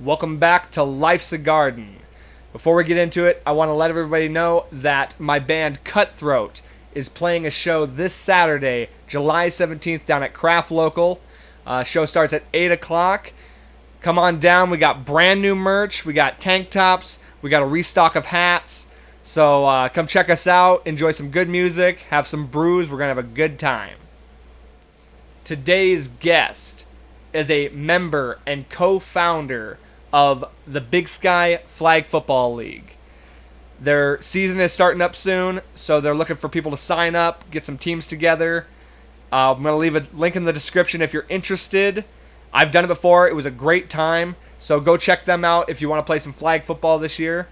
Welcome back to Life's a Garden. Before we get into it, I want to let everybody know that my band Cutthroat is playing a show this Saturday, July 17th, down at Craft Local. Show starts at 8 o'clock. Come on down. We got brand new merch. We got tank tops. We got a restock of hats. So come check us out. Enjoy some good music. Have some brews. We're going to have a good time. Today's guest is a member and co-founder of the Big Sky Flag Football League. Their season is starting up soon, so they're looking for people to sign up, get some teams together. I'm going to leave a link in the description if you're interested. I've done it before. It was a great time, so go check them out if you want to play some flag football this year.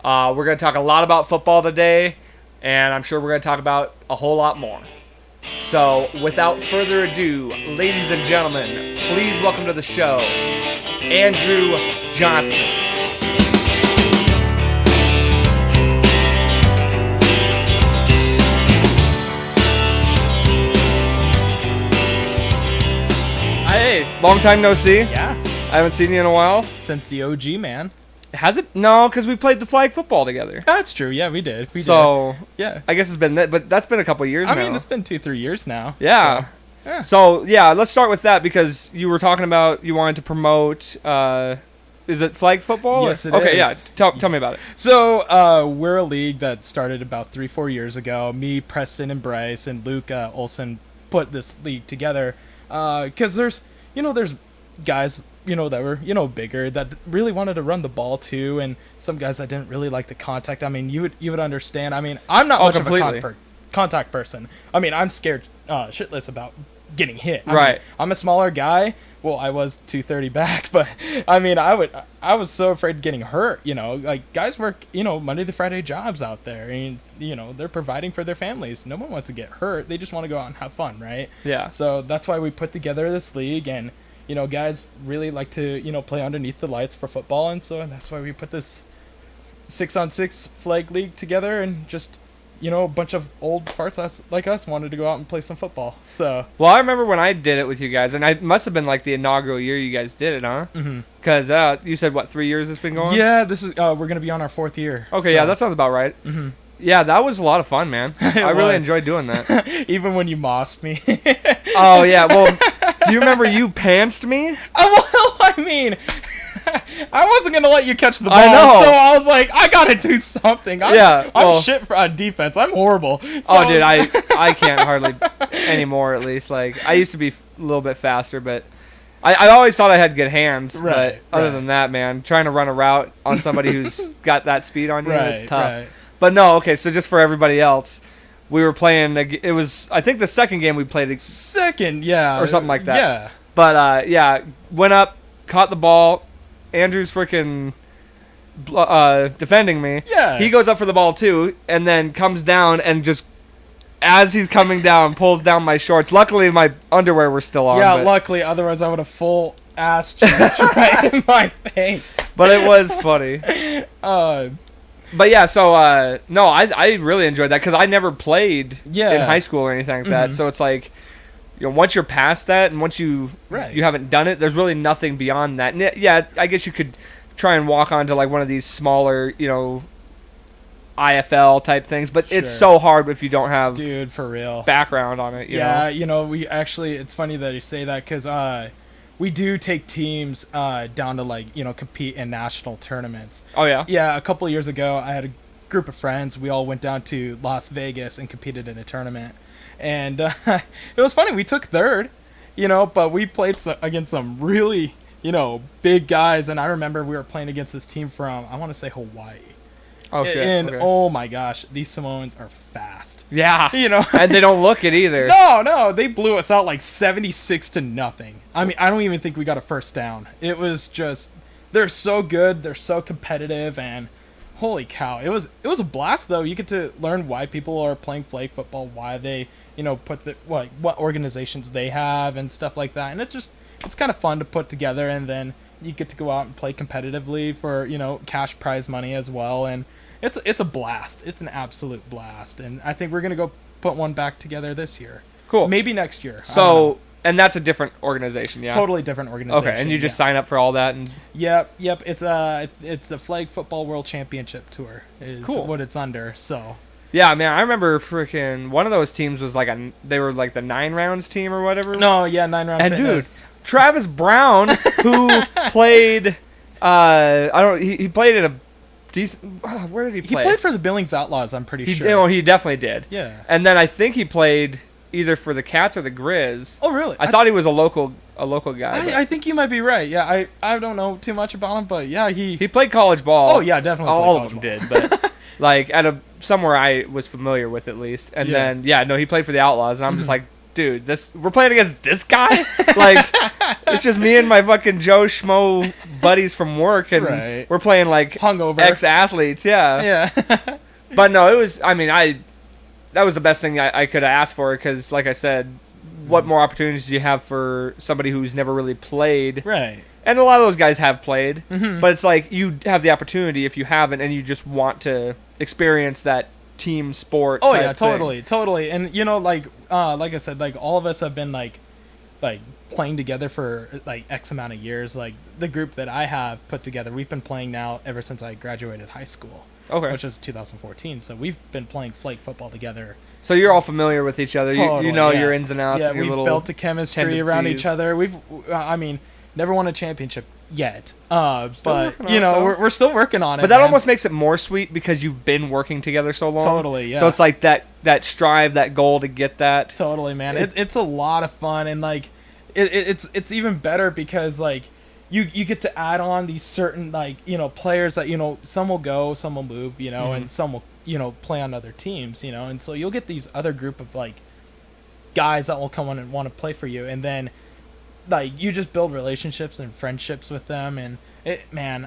We're going to talk a lot about football today, and I'm sure we're going to talk about a whole lot more. So, without further ado, ladies and gentlemen, please welcome to the show, Andrew Johnson. Hey, long time no see. Yeah. I haven't seen you in a while. Since the OG, man. Has it? No, because we played the flag football together. That's true. Yeah, we did. So, yeah. I guess it's been that, but that's been a couple of years now. I mean, it's been 2-3 years now. Yeah. So, yeah, let's start with that because you were talking about you wanted to promote, is it flag football? Yes, it okay, is. yeah. Tell me about it. So, we're a league that started about 3-4 years ago. Me, Preston, and Bryce, and Luke Olson put this league together because there's guys, that were, bigger that really wanted to run the ball too, and some guys that didn't really like the contact. I mean, you would understand. I mean, I'm not much completely. of a contact person. I mean, I'm scared shitless about getting hit. I Right. mean, I'm a smaller guy. Well, I was 230 back, but I mean, I was so afraid of getting hurt. Like guys work, Monday to Friday jobs out there, and they're providing for their families. No one wants to get hurt. They just want to go out and have fun, right? Yeah. So that's why we put together this league, and guys really like to, play underneath the lights for football, and so that's why we put this 6-on-6 flag league together, and just, a bunch of old farts like us wanted to go out and play some football. So. Well, I remember when I did it with you guys, and it must have been like the inaugural year you guys did it, huh? Mm-hmm. Because you said, 3 years it's been going? Yeah, this is we're going to be on our 4th year. Okay, so. yeah, that sounds about right. Mm-hmm. Yeah, that was a lot of fun, man. I really enjoyed doing that. Even when you mossed me. Oh, yeah, well, do you remember you pantsed me? Well, I mean, I wasn't going to let you catch the ball. I know. So I was like, I got to do something. I'm shit for defense. I'm horrible. So Oh, dude, I can't hardly anymore, at least. Like, I used to be a little bit faster, but I always thought I had good hands. Right, but other than that, man, trying to run a route on somebody who's got that speed on you, it's tough. Right. But no, okay, so just for everybody else, we were playing, it was, I think the second game we played. Second, yeah. Or something like that. Yeah. But, yeah, went up, caught the ball. Andrew's freaking defending me. Yeah. He goes up for the ball, too, and then comes down and just, as he's coming down, pulls down my shorts. Luckily, my underwear were still on. Yeah, but, luckily. Otherwise, I would have full ass cheeks right in my face. But it was funny. But yeah, so, no, I really enjoyed that because I never played in high school or anything like that. So it's like, once you're past that and once you haven't done it, there's really nothing beyond that. And yeah, I guess you could try and walk onto like one of these smaller, IFL type things, but it's so hard if you don't have dude, for real background on it. You know? We actually, it's funny that you say that because we do take teams down to like compete in national tournaments. Oh yeah. Yeah, a couple of years ago, I had a group of friends. We all went down to Las Vegas and competed in a tournament, and it was funny. We took third, but we played against some really big guys, and I remember we were playing against this team from, I want to say, Hawaii. Oh shit! And okay. Oh my gosh, these Samoans are fast. Yeah, and they don't look it either. No, they blew us out like 76-0. I mean, I don't even think we got a first down. It was just, they're so good, they're so competitive, and holy cow, it was a blast though. You get to learn why people are playing flag football, why they put what organizations they have and stuff like that, and it's kind of fun to put together, and then you get to go out and play competitively for cash prize money as well, and it's a blast. It's an absolute blast, and I think we're gonna go put one back together this year. Cool. Maybe next year. So And that's a different organization, yeah. Totally different organization. Okay, and you just sign up for all that, and Yep. It's a Flag Football World Championship Tour is Cool. what it's under. So yeah, man, I remember freaking one of those teams was like they were like the 9 rounds team or whatever. no, yeah, 9-round And fitness. dude, Travis Brown, who played, he played in a decent. Where did he He play? played for the Billings Outlaws, I'm pretty He sure. he definitely did. Yeah. And then I think he played either for the Cats or the Grizz. Oh, really? I thought he was a local guy. but I think you might be right. Yeah, I don't know too much about him, but yeah, he played college ball. Oh, yeah, definitely played All of college them ball. did, but like somewhere I was familiar with at least. And Yeah. then he played for the Outlaws, and I'm just like, dude, we're playing against this guy? Like, it's just me and my fucking Joe Schmo buddies from work, and Right. we're playing like hungover. ex-athletes, yeah. Yeah. But no, it was. I mean, that was the best thing I could have asked for because, like I said, what more opportunities do you have for somebody who's never really played? Right. And a lot of those guys have played, Mhm. but it's like you have the opportunity if you haven't, and you just want to experience that team sport. Oh type yeah, thing. totally. And like I said, like all of us have been like playing together for like X amount of years. Like the group that I have put together, we've been playing now ever since I graduated high school, Okay. which was 2014. So we've been playing flag football together. So you're all familiar with each other. Totally, you know yeah. your ins and outs. Yeah, and your we've little built a chemistry around each tendencies. other. We've, never won a championship yet. But working on it, though. we're still working on it. But that man. almost makes it more sweet because you've been working together so long. Totally, yeah. So it's like that strive, that goal to get that. Totally, man. It's a lot of fun, and like it's even better because like you get to add on these certain like players that some will go, some will move, and some will play on other teams, and so you'll get these other group of like guys that will come on and want to play for you, and then like you just build relationships and friendships with them, and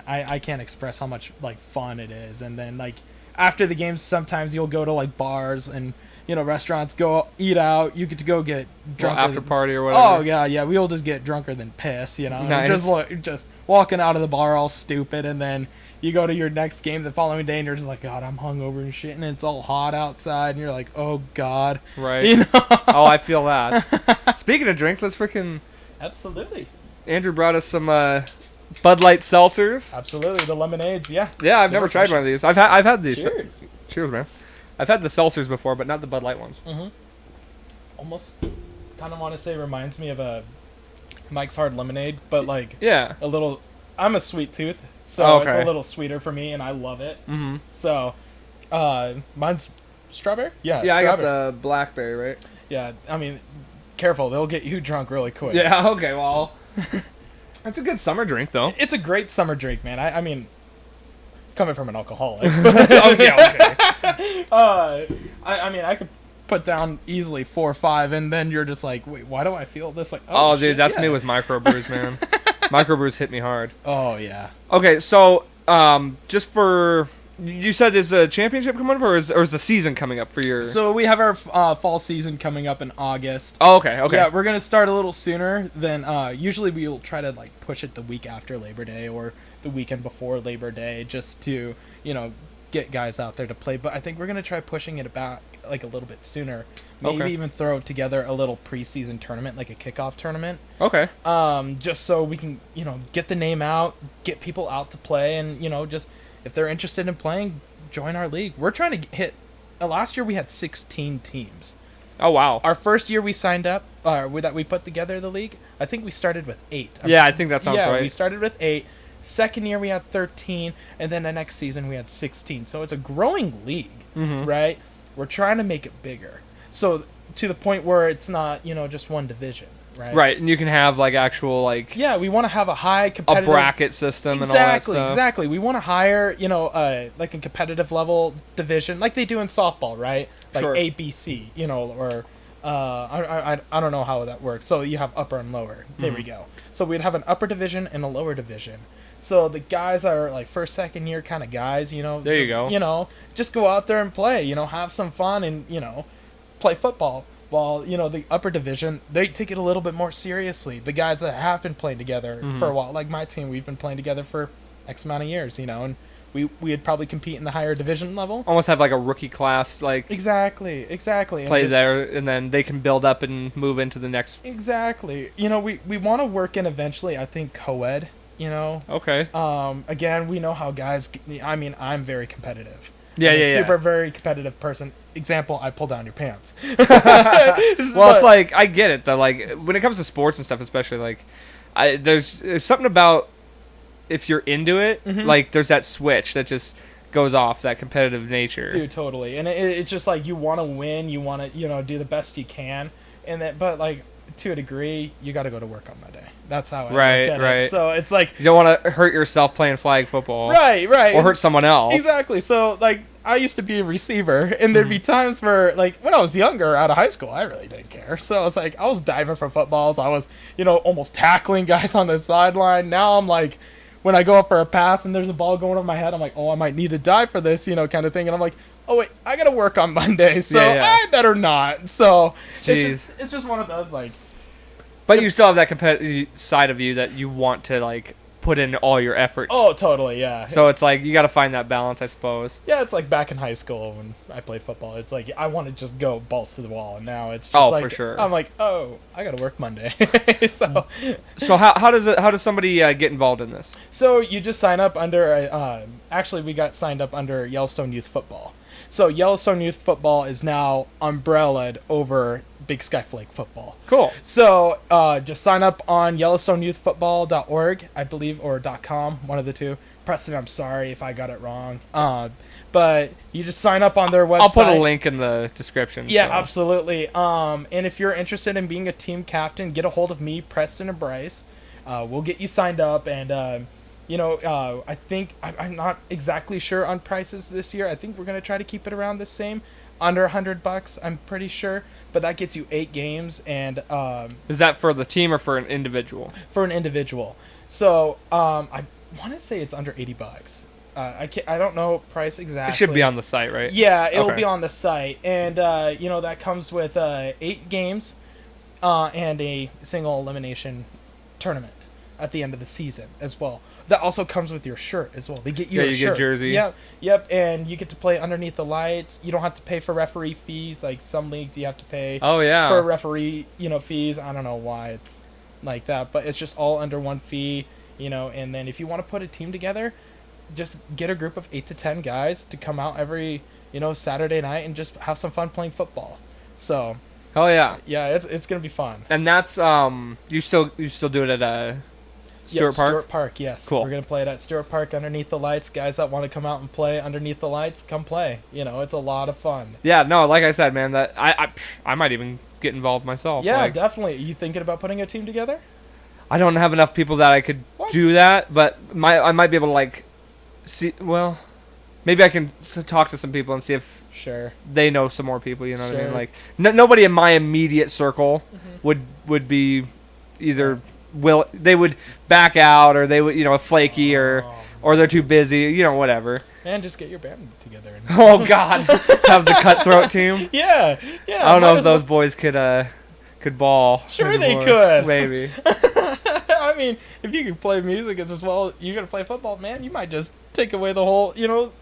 I can't express how much like fun it is. And then like after the games, sometimes you'll go to like bars and restaurants, go eat out. You get to go get drunk After party or whatever. Oh yeah, we'll just get drunker than piss, and Nice. just walking out of the bar all stupid, and then you go to your next game the following day, and you're just like, God, I'm hungover and shit, and it's all hot outside, and you're like, oh God, Right. Oh, I feel that. Speaking of drinks, let's freaking. Absolutely, Andrew brought us some Bud Light seltzers. absolutely, the lemonades, yeah. Yeah, I've never tried one of these. I've had these. Cheers. Cheers, man. I've had the seltzers before, but not the Bud Light ones. Almost kind of want to say reminds me of a Mike's Hard Lemonade, but like Yeah. a little. I'm a sweet tooth, so Oh, it's okay. a little sweeter for me, and I love it. Mm-hmm. So, mine's strawberry. Yeah, Yeah, I got strawberry. the blackberry, right? Yeah, I mean, careful, they'll get you drunk really quick. Yeah. Okay. Well, that's a good summer drink, though. It's a great summer drink, man. I mean, coming from an alcoholic. Oh yeah. Okay. I mean, I could put down easily 4 or 5, and then you're just like, wait, why do I feel this way? Oh, shit, dude, that's yeah. me with microbrews, man. Microbrews hit me hard. Oh yeah. Okay, so just for you said is the championship coming up, or is the season coming up for your? So we have our fall season coming up in August. Oh, okay. Yeah, we're gonna start a little sooner than usually. We'll try to like push it the week after Labor Day or the weekend before Labor Day, just to get guys out there to play. But I think we're gonna try pushing it back like a little bit sooner. Maybe Okay. even throw together a little preseason tournament, like a kickoff tournament. Okay. Just so we can get the name out, get people out to play, and just if they're interested in playing, join our league. We're trying to hit. Last year we had 16 teams. Oh wow. Our first year we signed up, that we put together the league, I think we started with 8. Yeah, I think that sounds yeah, right. we started with 8. Second year we had 13, and then the next season we had 16. So it's a growing league, Mhm. right? We're trying to make it bigger. So to the point where it's not, just one division, right? Right, and you can have like actual like Yeah, we want to have a high a competitive bracket system and all that stuff. Exactly. We want to hire, like a competitive level division, like they do in softball, right? Like Sure. ABC, or I don't know how that works. So you have upper and lower. There we go. So we'd have an upper division and a lower division. So the guys are like first, second year kind of guys, There you go. Just go out there and play, have some fun and, play football. While, the upper division, they take it a little bit more seriously. The guys that have been playing together for a while, like my team, we've been playing together for X amount of years, and we'd probably compete in the higher division level. Almost have like a rookie class, like Exactly. play there, and then they can build up and move into the next. Exactly. You know, we want to work in eventually, I think, co-ed, you know. Okay. Again, we know how guys, I mean, I'm very competitive. Yeah, I'm yeah, a yeah. super, very competitive person. Example, I pull down your pants. Well, it's like I get it though. Like when it comes to sports and stuff, especially like, there's something about if you're into it, Mhm. like there's that switch that just goes off, that competitive nature. Dude, totally. And it's just like you want to win, you want to, you know, do the best you can, and that. But like to a degree, you got to go to work on Monday. That's how I Right, look at right. it. So it's like You don't want to hurt yourself playing flag football, right, or hurt someone else. Exactly. So like I used to be a receiver, and there'd be times where like when I was younger, out of high school, I really didn't care. So it's like I was diving for footballs. I was, you know, almost tackling guys on the sideline. Now I'm like, when I go up for a pass and there's a ball going over my head, I'm like, oh, I might need to dive for this, you know, kind of thing. And I'm like, oh wait, I gotta work on Monday, so Yeah, yeah. I better not. So Jeez. it's just one of those like. But you still have that competitive side of you that you want to like put in all your effort. Oh, totally, yeah. So it's like you got to find that balance, I suppose. Yeah, it's like back in high school when I played football. It's like I want to just go balls to the wall, and now it's just Oh, like for sure. I'm like, oh, I got to work Monday. so So how does somebody get involved in this? so you just sign up under. Actually, we got signed up under Yellowstone Youth Football. So Yellowstone Youth Football is now umbrellaed over Big Sky Flag Football. Cool. So just sign up on YellowstoneYouthFootball.org, I believe, or .com, one of the two. Preston, I'm sorry if I got it wrong. But you just sign up on their website. I'll put a link in the description. Yeah, so. absolutely. And if you're interested in being a team captain, get a hold of me, Preston, or Bryce. We'll get you signed up, and you know, I think I'm not exactly sure on prices this year. I think we're gonna try to keep it around the same, under $100. I'm pretty sure, but that gets you 8 games, and Is that for the team or for an individual? for an individual. So I want to say it's under $80. I don't know price exactly. It should be on the site, right? Yeah, it'll Okay. be on the site, and you know that comes with 8 games and a single elimination tournament at the end of the season as well. That also comes with your shirt as well. They get you Yeah, a you shirt. get jersey. Yep, and you get to play underneath the lights. You don't have to pay for referee fees like some leagues you have to pay Oh yeah. for referee, you know, fees. I don't know why it's like that, but it's just all under one fee, you know. And then if you want to put a team together, just get a group of 8 to 10 guys to come out every, you know, Saturday night and just have some fun playing football. So Oh yeah. yeah, it's gonna be fun. And that's you still do it at Stewart Park? Stewart Park, yes. Cool. We're gonna play it at Stewart Park underneath the lights. Guys that want to come out and play underneath the lights, come play. You know, it's a lot of fun. Yeah, no, like I said, man, that I might even get involved myself. Yeah, Like, definitely. You thinking about putting a team together? I don't have enough people that I could What? do that, but I might be able to like see. Well, maybe I can talk to some people and see if Sure. they know some more people. You know what I mean? Sure. Like nobody in my immediate circle Mm-hmm. would be either they would back out or they would flaky or they're too busy. You know, whatever. Man, just get your band together. And Oh God, have the cutthroat team. yeah. I don't know might if as well. those boys could ball. Sure they anymore. could. Maybe. I mean, if you can play music as well, you're gonna play football, man. You might just take away the whole,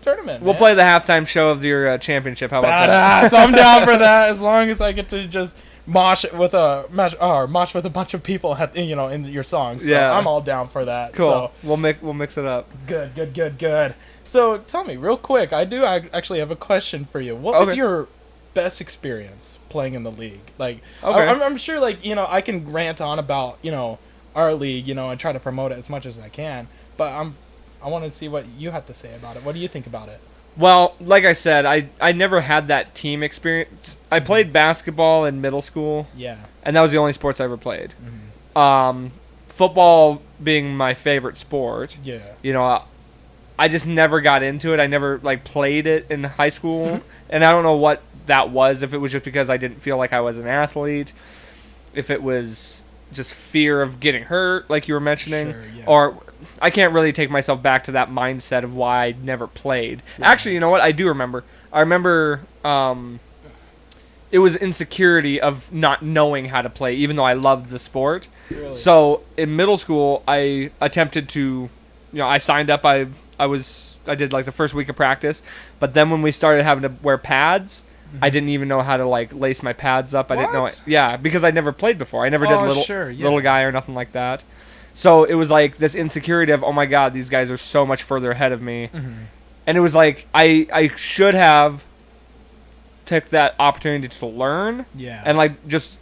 tournament. We'll man. play the halftime show of your championship. How about that? Badass. I'm down for that as long as I get to just mosh with a bunch of people, in your songs. So Yeah. I'm all down for that. Cool. So, We'll mix it up. good. So tell me real quick. I actually have a question for you. What was Okay. your best experience playing in the league? Like, Okay. I'm sure, like, I can rant on about, our league, and try to promote it as much as I can. But I want to see what you have to say about it. What do you think about it? Well, like I said, I never had that team experience. I played basketball in middle school, Yeah. and that was the only sports I ever played. Mm-hmm. Football being my favorite sport. Yeah. I just never got into it. I never played it in high school, and I don't know what that was. If it was just because I didn't feel like I was an athlete, if it was just fear of getting hurt, like you were mentioning, Sure, yeah. or I can't really take myself back to that mindset of why I never played. Yeah. Actually, you know what? I do remember. I remember it was insecurity of not knowing how to play, even though I loved the sport. Really? So in middle school, I attempted to, I signed up. I I did like the first week of practice, but then when we started having to wear pads, I didn't even know how to like lace my pads up. I didn't know it. Yeah, because I never played before. I never did little guy or nothing like that. So it was like this insecurity of, oh my god, these guys are so much further ahead of me. And it was like I should have took that opportunity to learn. Yeah. And like just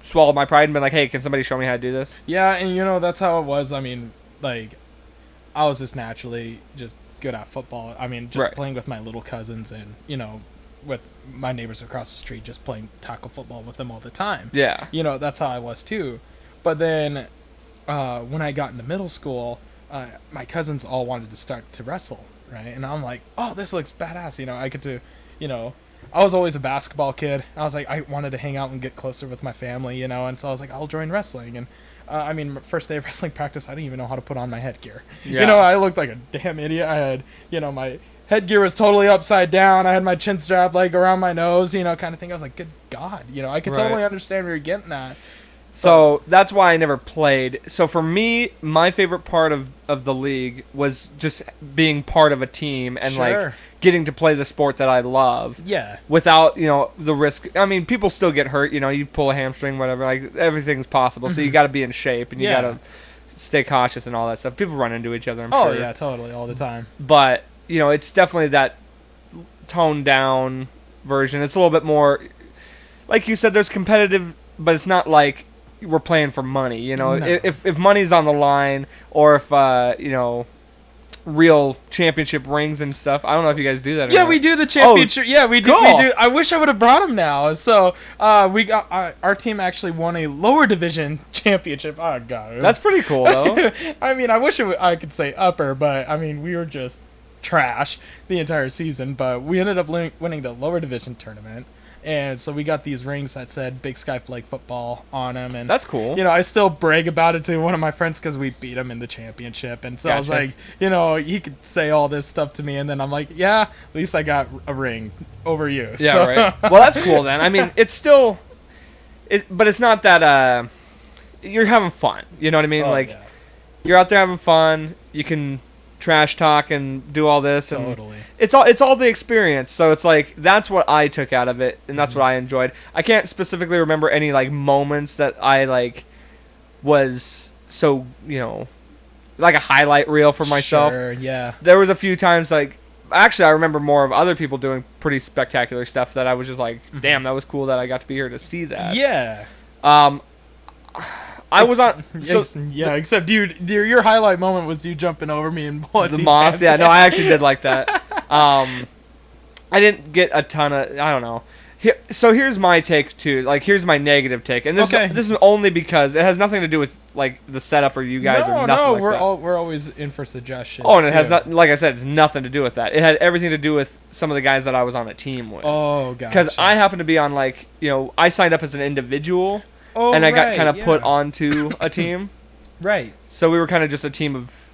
swallowed my pride and been like, hey, can somebody show me how to do this? Yeah, and that's how it was. I mean, like, I was just naturally just good at football. I mean, just playing with my little cousins and, with my neighbors across the street, just playing tackle football with them all the time. Yeah. That's how I was too. But then when I got into middle school, my cousins all wanted to start to wrestle, right? And I'm like, oh, this looks badass. I get to, I was always a basketball kid. I was like, I wanted to hang out and get closer with my family, and so I was like, I'll join wrestling. And I mean, my first day of wrestling practice, I didn't even know how to put on my headgear. Yeah. I looked like a damn idiot. I had, my headgear was totally upside down. I had my chin strap like around my nose, kind of thing. I was like, good God, I could totally understand where you're getting at. So that's why I never played. So for me, my favorite part of the league was just being part of a team and like getting to play the sport that I love. Yeah. Without, the risk. I mean, people still get hurt, you pull a hamstring, whatever, like everything's possible. So you got to be in shape and you got to stay cautious and all that stuff. People run into each other, I'm sure. Oh yeah, totally, all the time. But, it's definitely that toned down version. It's a little bit more, like you said, there's competitive, but it's not like we're playing for money. No. If money's on the line, or if real championship rings and stuff. I don't know if you guys do that. Yeah, we do the championship. Yeah, we do. Cool. We do. I wish I would have brought him now. So we got our team actually won a lower division championship. Oh god, that's pretty cool though. I mean, I wish I could say upper, but I mean, we were just trash the entire season. But we ended up winning the lower division tournament. And so we got these rings that said Big Sky Flag Football on them. And that's cool. I still brag about it to one of my friends because we beat him in the championship. And so I was like, he could say all this stuff to me. And then I'm like, yeah, at least I got a ring over you. Yeah, so. right. Well, that's cool then. I mean, it's still... but it's not that... you're having fun. You know what I mean? Yeah. You're out there having fun. You can trash talk and do all this. Totally. And it's all the experience. So it's like, that's what I took out of it, and that's what I enjoyed. I can't specifically remember any like moments that I like was so, like a highlight reel for myself. Sure, yeah. There was a few times like, actually I remember more of other people doing pretty spectacular stuff that I was just like, damn, that was cool that I got to be here to see that. Yeah. I was on. So, except your highlight moment was you jumping over me and the moss. Yeah, no, I actually did like that. I didn't get a ton of. I don't know. So here's my take too. Like, here's my negative take, and this is only because it has nothing to do with like the setup or you guys or nothing like that. We're always in for suggestions. Oh, and it has not. Like I said, it's nothing to do with that. It had everything to do with some of the guys that I was on a team with. Oh, gotcha. Because I happened to be on like I signed up as an individual. Oh, and I got kind of put onto a team. Right. So we were kind of just a team of...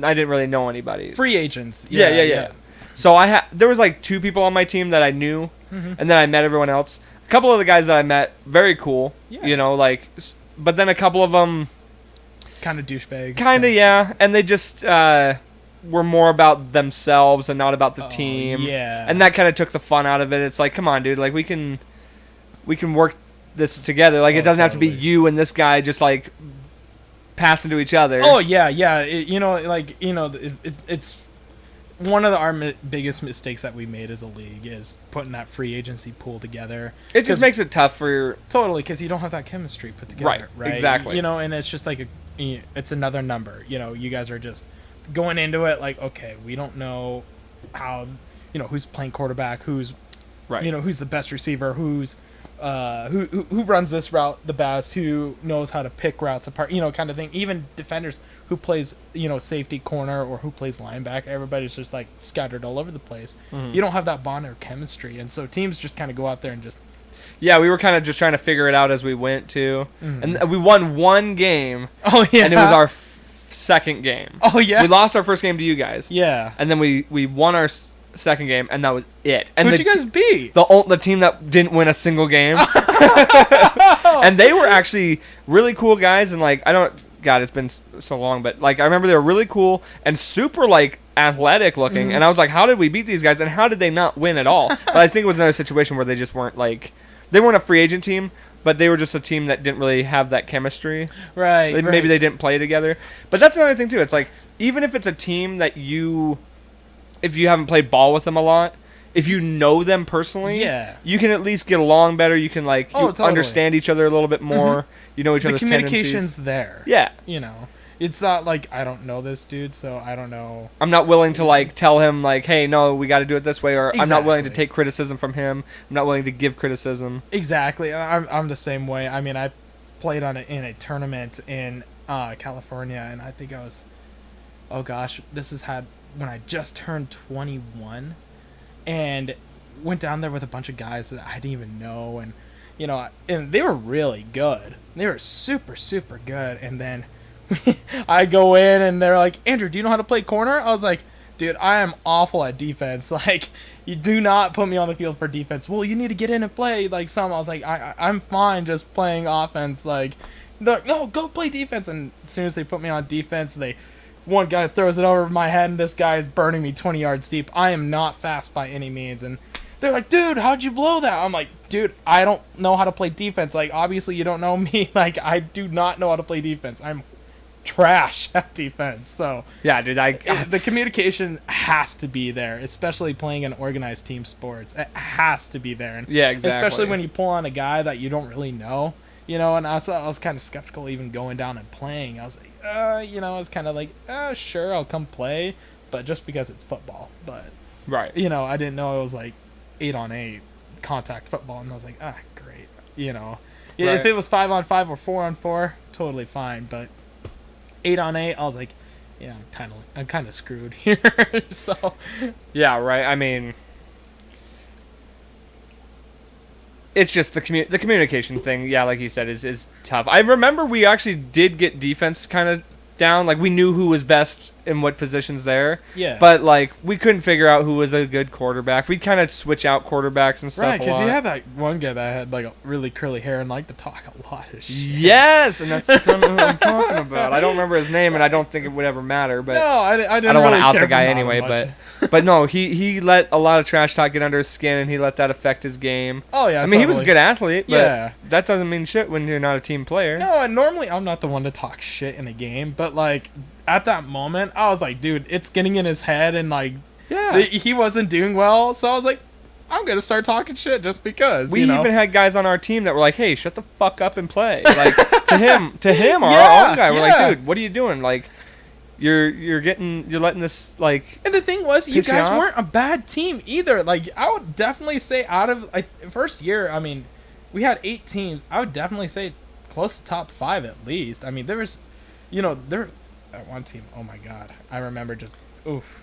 I didn't really know anybody. Free agents. Yeah. So there was like 2 people on my team that I knew, and then I met everyone else. A couple of the guys that I met, very cool. Yeah. But then a couple of them... Kind of douchebags. Kind of, yeah. And they just were more about themselves and not about the team. Yeah. And that kind of took the fun out of it. It's like, come on, dude. Like, we can work this together. Like, it doesn't have to be you and this guy just like passing to each other. Oh yeah. It's one of our biggest mistakes that we made as a league is putting that free agency pool together. It just makes it tough for your... Totally, because you don't have that chemistry put together. Right. Exactly. And it's just like it's another number. You guys are just going into it like, okay, we don't know how who's playing quarterback, who's who's the best receiver, who's who runs this route the best, who knows how to pick routes apart, kind of thing. Even defenders, who plays, safety, corner, or who plays linebacker, everybody's just like scattered all over the place. You don't have that bond or chemistry, and so teams just kind of go out there and just... Yeah, we were kind of just trying to figure it out as we went too, and we won one game. Oh yeah, and it was our second game. Oh yeah, we lost our first game to you guys. Yeah, and then we won our second game, and that was it. And who'd you guys beat? The team that didn't win a single game. And they were actually really cool guys, and like, I don't God, it's been so long, but like I remember they were really cool and super like athletic looking, and I was like, how did we beat these guys, and how did they not win at all? But I think it was another situation where they just weren't like, they weren't a free agent team, but they were just a team that didn't really have that chemistry. Right. Maybe they didn't play together. But that's another thing too. It's like, even if it's a team that if you haven't played ball with them a lot, if you know them personally, Yeah. you can at least get along better. You can like Totally. understand each other a little bit more. You know each The other's communication's tendencies. there. Yeah. You know, it's not like I don't know this dude, so I don't know. I'm not willing to like tell him like, hey, no, we got to do it this way, or I'm not willing to Exactly. take criticism from him. I'm not willing to give criticism. Exactly. I'm the same way. I mean, I played in a tournament in California, and I think I was, oh gosh, when I just turned 21, and went down there with a bunch of guys that I didn't even know, and you know, and they were really good. They were super, super good. And then I go in, and they're like, Andrew, do you know how to play corner? I was like, dude, I am awful at defense. Like, you do not put me on the field for defense. Well, you need to get in and play like some. I was like, I'm fine just playing offense. Like, they're like, no, go play defense. And as soon as they put me on defense, one guy throws it over my head, and this guy is burning me 20 yards deep. I am not fast by any means. And they're like, dude, how'd you blow that? I'm like, dude, I don't know how to play defense. Like, obviously you don't know me. Like, I do not know how to play defense. I'm trash at defense. So Yeah, dude. the communication has to be there, especially playing in organized team sports. It has to be there. And Yeah, exactly. especially when you pull on a guy that you don't really know, you know. And I was kind of skeptical even going down and playing. I was like, you know, I was kind of like, sure, I'll come play, but just because it's football. But right. you know, I didn't know it was like 8-on-8 contact football, and I was like, great. You know, Right. if it was 5-on-5 or 4-on-4, totally fine. But 8-on-8, I was like, yeah, I'm kind of screwed here. So Yeah, right. I mean, it's just the communication thing. Yeah, like you said, is tough. I remember we actually did get defense kind of down. Like, we knew who was best in what positions there. yeah, But like, we couldn't figure out who was a good quarterback. We'd kind of switch out quarterbacks and stuff. right, a because you lot. had that one guy that had like a really curly hair and liked to talk a lot of shit. Yes, and that's kind of who I'm talking about. I don't remember his name, and I don't think it would ever matter. But No, I didn't. I don't want to really out care the for guy him anyway. much. But no, he let a lot of trash talk get under his skin, and he let that affect his game. Oh yeah, I mean, he was a totally. good athlete, but Yeah. that doesn't mean shit when you're not a team player. No, and normally I'm not the one to talk shit in a game, but like at that moment, I was like, dude, it's getting in his head, and like Yeah. he wasn't doing well, so I was like, I'm gonna start talking shit just because. We you know? even had guys on our team that were like, "Hey, shut the fuck up and play." Like to him, our Yeah, own guy. We're yeah. like, "Dude, what are you doing? Like, you're letting this like." And the thing was, you Piss you guys off? weren't a bad team either. Like, I would definitely say out of like first year, I mean, we had 8 teams. I would definitely say close to top 5 at least. I mean, there was, you know, that one team. Oh my god, I remember just oof.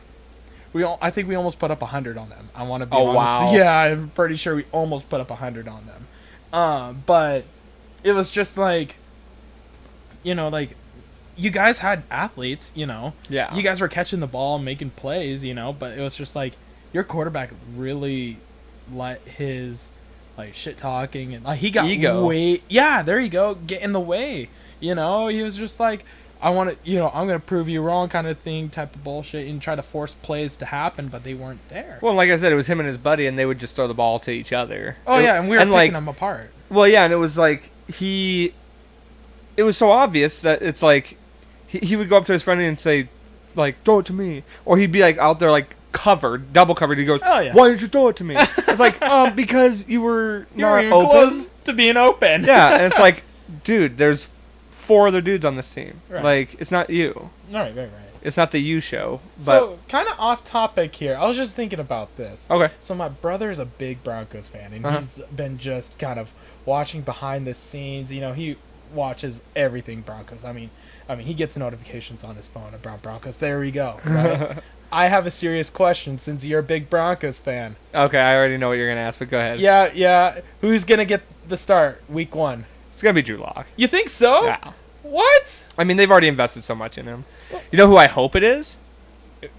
I think we almost put up 100 on them. I want to be Oh, honest. wow. Yeah, I'm pretty sure we almost put up 100 on them. But it was just like, you know, like you guys had athletes, you know. Yeah. You guys were catching the ball and making plays, you know, but it was just like your quarterback really let his like shit talking and like he got Ego. way there you go, get in the way. You know, he was just like, I want to, you know, I'm gonna prove you wrong kind of thing, type of bullshit, and try to force plays to happen, but they weren't there. Well, like I said, it was him and his buddy, and they would just throw the ball to each other. Oh yeah, and we were picking like, them apart. well, yeah, and it was like it was so obvious that it's like he would go up to his friend and say, like, throw it to me, or he'd be like out there like double covered. He goes, Oh, yeah. why did you throw it to me? It's like, because you were You not were even open. close to being open. Yeah, and it's like, dude, there's 4 other dudes on this team. Right. Like, it's not you. Right. It's not the you show. But So, kind of off topic here. I was just thinking about this. okay, So my brother is a big Broncos fan, and Uh-huh. he's been just kind of watching behind the scenes. You know, he watches everything Broncos. I mean, he gets notifications on his phone about Broncos. There we go. Right? I have a serious question since you're a big Broncos fan. okay, I already know what you're gonna ask, but go ahead. Yeah. Who's gonna get the start week 1? It's gonna be Drew Lock. You think so? Yeah. What? I mean, they've already invested so much in him. You know who I hope it is?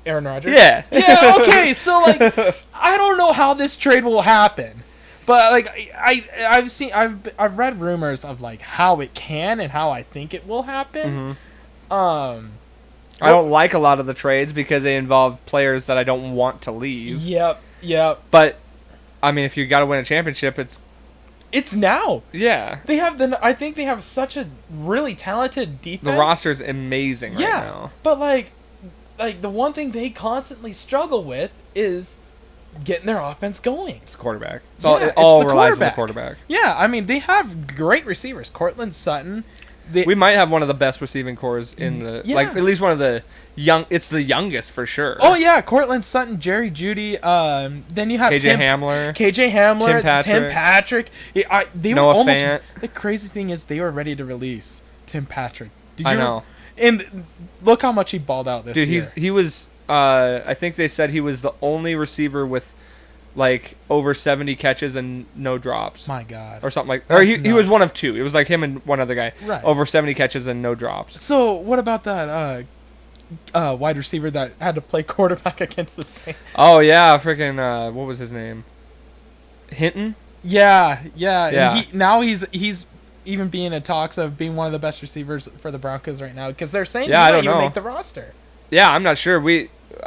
Aaron Rodgers? Yeah. Yeah, okay, so like I don't know how this trade will happen. But like I've read rumors of like how it can and how I think it will happen. I don't like a lot of the trades because they involve players that I don't want to leave. Yep. But I mean, if you got to win a championship, It's now. yeah. They have I think they have such a really talented defense. The roster's amazing right now. But like the one thing they constantly struggle with is getting their offense going. It's the quarterback. It's All the relies on the quarterback. Yeah, I mean they have great receivers. Cortland Sutton. We might have one of the best receiving cores in the Yeah. like at least one of the young. It's the youngest for sure. Oh yeah, Cortland Sutton, Jerry Judy. Then you have KJ Hamler. KJ Hamler, Tim Patrick. They Noah were almost. Fant. The crazy thing is they were ready to release Tim Patrick. Did I you know. And look how much he balled out this Dude, year. he was. I think they said he was the only receiver with like over 70 catches and no drops. My God. Or something like. Or he That's was nuts. one of two. It was like him and one other guy. Right. Over 70 catches and no drops. So what about that wide receiver that had to play quarterback against the Saints? Oh yeah, freaking. What was his name? Hinton. Yeah. Yeah. And he's even being in talks of being one of the best receivers for the Broncos right now because they're saying Yeah, he I might don't even know. make the roster. Yeah, I'm not sure.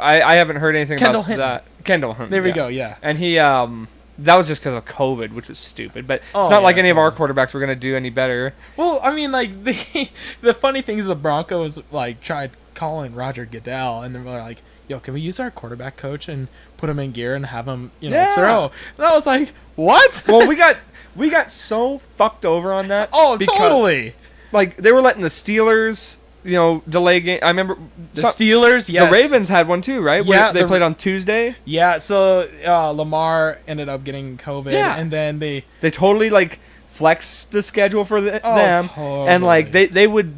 I haven't heard anything Kendall about Hinton. that. Kendall Hinton. There we yeah. go. Yeah. And he that was just because of COVID, which was stupid. But Oh, it's not like yeah, any of our totally. quarterbacks were gonna do any better. Well, I mean, like the funny thing is the Broncos like tried calling Roger Goodell, and they were like, "Yo, can we use our quarterback coach and put him in gear and have him, Yeah. throw?" And I was like, "What?" Well, we got so fucked over on that. Oh, because, totally. Like they were letting the Steelers, delay game. I remember The Steelers, yes. the Ravens had one too, right? Yeah, They played on Tuesday. Yeah. So Lamar ended up getting COVID, Yeah. and then they They totally like flexed the schedule for them, and like totally.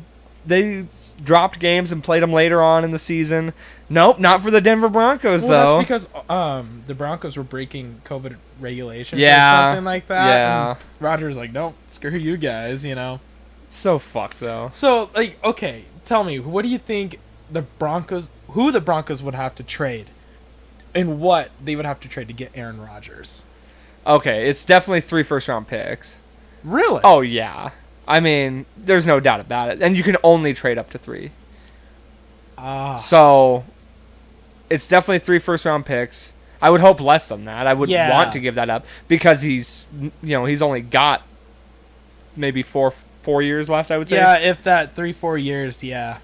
they dropped games and played them later on in the season. Nope, not for the Denver Broncos Well, though. that's because the Broncos were breaking COVID regulations, Yeah. or something like that. Yeah. And Roger's like, "No, screw you guys," So fucked though. So, like, okay, tell me, what do you think who the Broncos would have to trade, and what they would have to trade to get Aaron Rodgers? Okay, it's definitely 3 first-round picks. Really? Oh yeah, I mean, there's no doubt about it, and you can only trade up to 3. So, it's definitely 3 first-round picks. I would hope less than that. I would Yeah. want to give that up because he's only got maybe four years left. I would say. yeah, if that 3-4 years, yeah.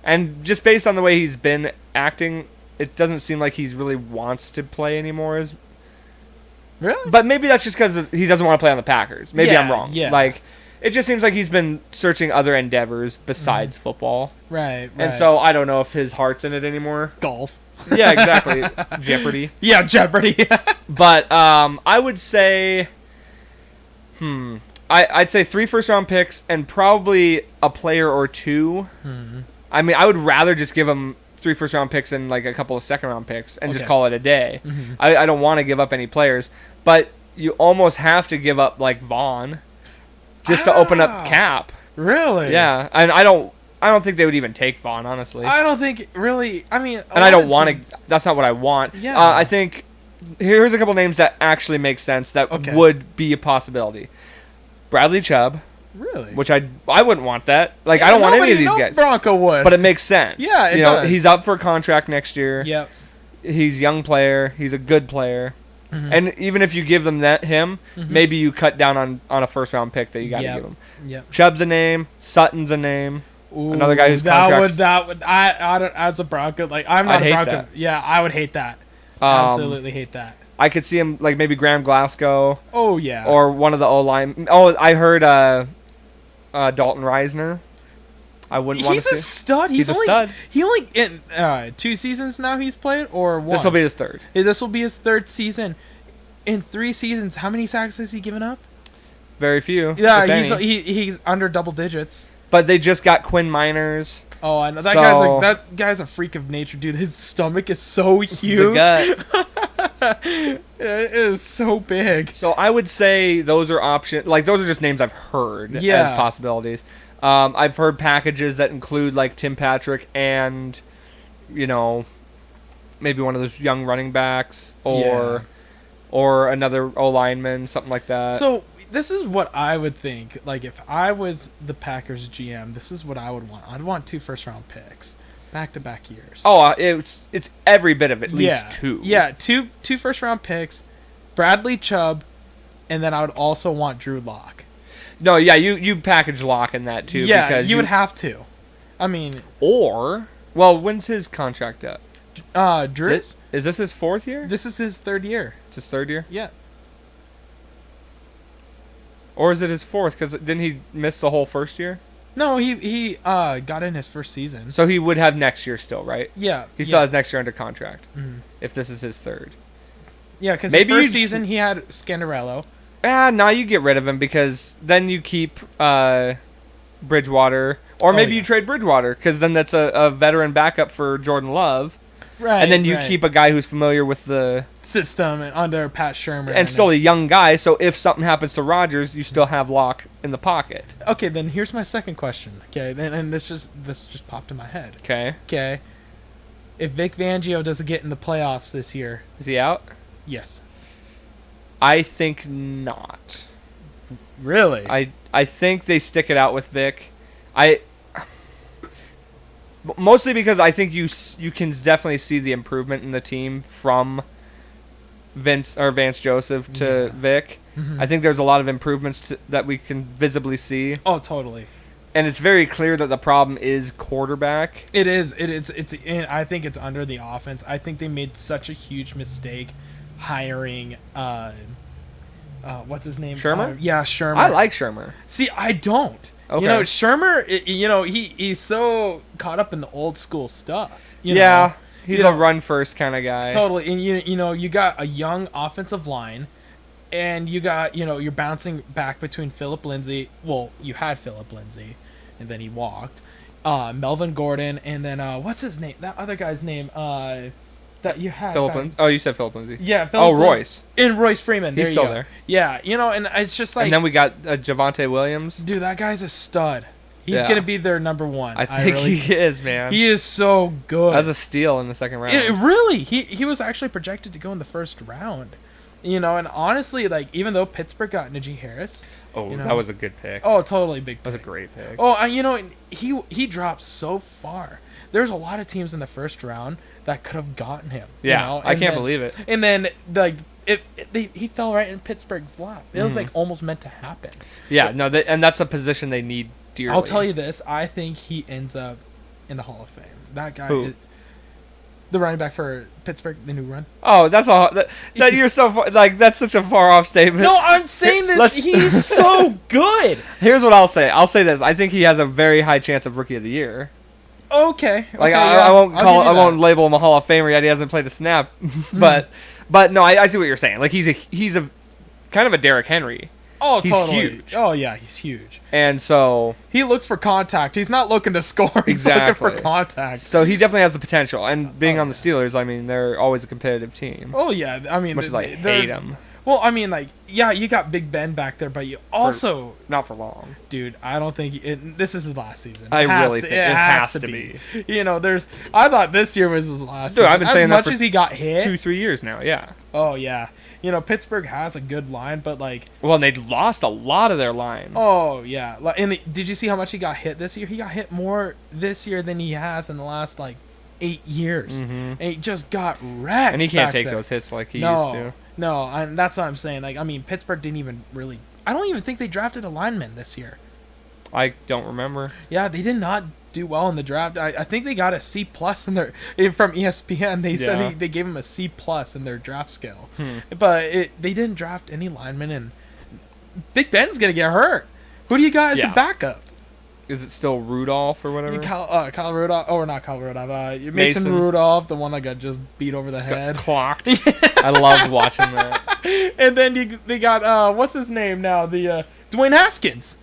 And just based on the way he's been acting, it doesn't seem like he's really wants to play anymore. Really? But maybe that's just because he doesn't want to play on the Packers. Maybe I'm Yeah, wrong. yeah. Like, it just seems like he's been searching other endeavors besides football. Right. And so I don't know if his heart's in it anymore. golf. Yeah, exactly. Jeopardy. Yeah, Jeopardy. But I would say, I'd say 3 first-round picks and probably a player or 2. I mean, I would rather just give him 3 first-round picks and like a couple of second-round picks and just Okay. call it a day. I don't want to give up any players, but you almost have to give up like Vaughn just to open up cap. Really? Yeah, and I don't think they would even take Vaughn, honestly. I don't think really. I mean, And I don't want to. That's not what I want. Yeah. I think here's a couple names that actually make sense that Okay. would be a possibility. Bradley Chubb, Really? which I wouldn't want that. Like I don't want any of these guys, Bronco would. but it makes sense. Yeah, it you know, does. he's up for a contract next year. Yep. He's a young player. He's a good player. And even if you give them him, maybe you cut down on a first round pick that you got to Yep. give him. Yep. Chubb's a name. Sutton's a name. Ooh, Another guy whose that contract's- would I don't, as a Bronco, like I'm not I'd a hate Bronco. that. Yeah, I would hate that. Um, Absolutely hate that. I could see him like maybe Graham Glasgow Oh yeah. or one of the O-line. Oh, I heard Dalton Reisner. I wouldn't want he's to a see. stud. He's a only, stud. He only in 2 seasons now he's played or one. This will be his third. This will be his 3rd season. In 3 seasons, how many sacks has he given up? Very few. Yeah, if any. he's under double digits. But they just got Quinn Miners. Oh, I know So- that guy's a freak of nature, dude. His stomach is so The huge. gut. It is so big. So I would say those are options. Like those are just names I've heard Yeah. as possibilities. I've heard packages that include like Tim Patrick and, maybe one of those young running backs or another O lineman, something like that. So this is what I would think. Like, if I was the Packers GM, this is what I would want. I'd want 2 first-round picks, back-to-back years. Oh, it's every bit of it, at least 2. Yeah, two first-round picks, Bradley Chubb, and then I would also want Drew Lock. No, yeah, you package Lock in that too. Yeah, because you would have to. I mean, well, when's his contract up? Drew's? Is this his 4th year? This is his 3rd year. It's his 3rd year? Yeah. Or is it his 4th? Because didn't he miss the whole 1st year? No, he got in his first season. So he would have next year still, right? Yeah. He still has next year under contract. Mhm. If this is his 3rd. Yeah, because his Maybe first you- season he had Scandarello. Now you get rid of him because then you keep Bridgewater. Or maybe yeah. you trade Bridgewater because then that's a veteran backup for Jordan Love. Right. And then you right. keep a guy who's familiar with the... system under Pat Shermer. And still a young guy, so if something happens to Rodgers, you still have Locke in the pocket. Okay, then here's my second question. Okay, and this just popped in my head. Okay. Okay. If Vic Fangio doesn't get in the playoffs this year, Is he out? yes. I think not. Really? I think they stick it out with Vic. Mostly because I think you can definitely see the improvement in the team from Vance Joseph to Vic. Mhm. I think there's a lot of improvements that we can visibly see, Oh, totally. and it's very clear that the problem is quarterback. It is. And I think it's under the offense. I think they made such a huge mistake hiring. What's his name? Shermer? Yeah, Shermer. I like Shermer. See, I don't. Okay. You know, Shermer. He's so caught up in the old school stuff. You Yeah, know? he's You a know, run first kind of guy. Totally. And you got a young offensive line, and you got you're bouncing back between Philip Lindsay. Well, you had Philip Lindsay, and then he walked. Melvin Gordon, and then what's his name? That other guy's name. That you had. Philip back- Lindsay. Oh, you said Philip Lindsay. Yeah. Oh, Phillip Royce. And Royce Freeman. He's There you still go. there. Yeah. And it's just like. And then we got Javonte Williams. Dude, that guy's a stud. He's Yeah. gonna be their number one. I think he is, man. He is so good. As a steal in the second round. Really, he was actually projected to go in the first round. And honestly, like even though Pittsburgh got Najee Harris, Oh, that was a good pick. oh, totally big. That was a pick. great pick. Oh, he dropped so far. There's a lot of teams in the first round that could have gotten him. Yeah, I can't believe it. And then like he fell right in Pittsburgh's lap. It was like almost meant to happen. Yeah, no, and that's a position they need dearly. I'll tell you this: I think he ends up in the Hall of Fame. That guy, Who? is the running back for Pittsburgh, the new run. Oh, that's all. That you're so far, like that's such a far off statement. No, I'm saying this. Let's- He's so good. Here's what I'll say. I'll say this. I think he has a very high chance of Rookie of the Year. Okay. Like okay, I yeah, won't I'll call. give you I won't that. label him a Hall of Famer yet. He hasn't played a snap. but no, I see what you're saying. Like he's a kind of a Derrick Henry, Oh, he's totally. huge. Oh yeah, he's huge. and so He looks for contact. He's not looking to score. He's Exactly. looking for contact. he definitely has the potential. And being Oh, on the Steelers, I mean, they're always a competitive team. Oh yeah, I mean, As much as I they're- hate him, Well, I mean, like, yeah, you got Big Ben back there, but you also, not for long. dude, I don't think this is his last season. I It has really to- think it has to be. I thought this year was his last. Dude, season. I've been as saying that much for as he got hit. 2-3 years now. Yeah. Oh yeah, Pittsburgh has a good line, but like, Well, and they lost a lot of their line. oh yeah, and did you see how much he got hit this year? He got hit more this year than he has in the last like 8 years, and he just got wrecked. and he can't back take there. those hits like he used to. No, and that's what I'm saying. Like, I mean, Pittsburgh didn't even really. I don't even think they drafted a lineman this year. I don't remember. Yeah, they did not do well in the draft. I think they got a C plus in their from ESPN. They Yeah. said they gave him a C plus in their draft scale, but they didn't draft any linemen. And Big Ben's gonna get hurt. Who do you got as Yeah. a backup? Is it still Rudolph or whatever? Kyle Rudolph, or not Kyle Rudolph? Mason Mason. Rudolph, the one that got just beat over the head. Clocked. I loved watching that. And then they got what's his name now? The Dwayne Haskins.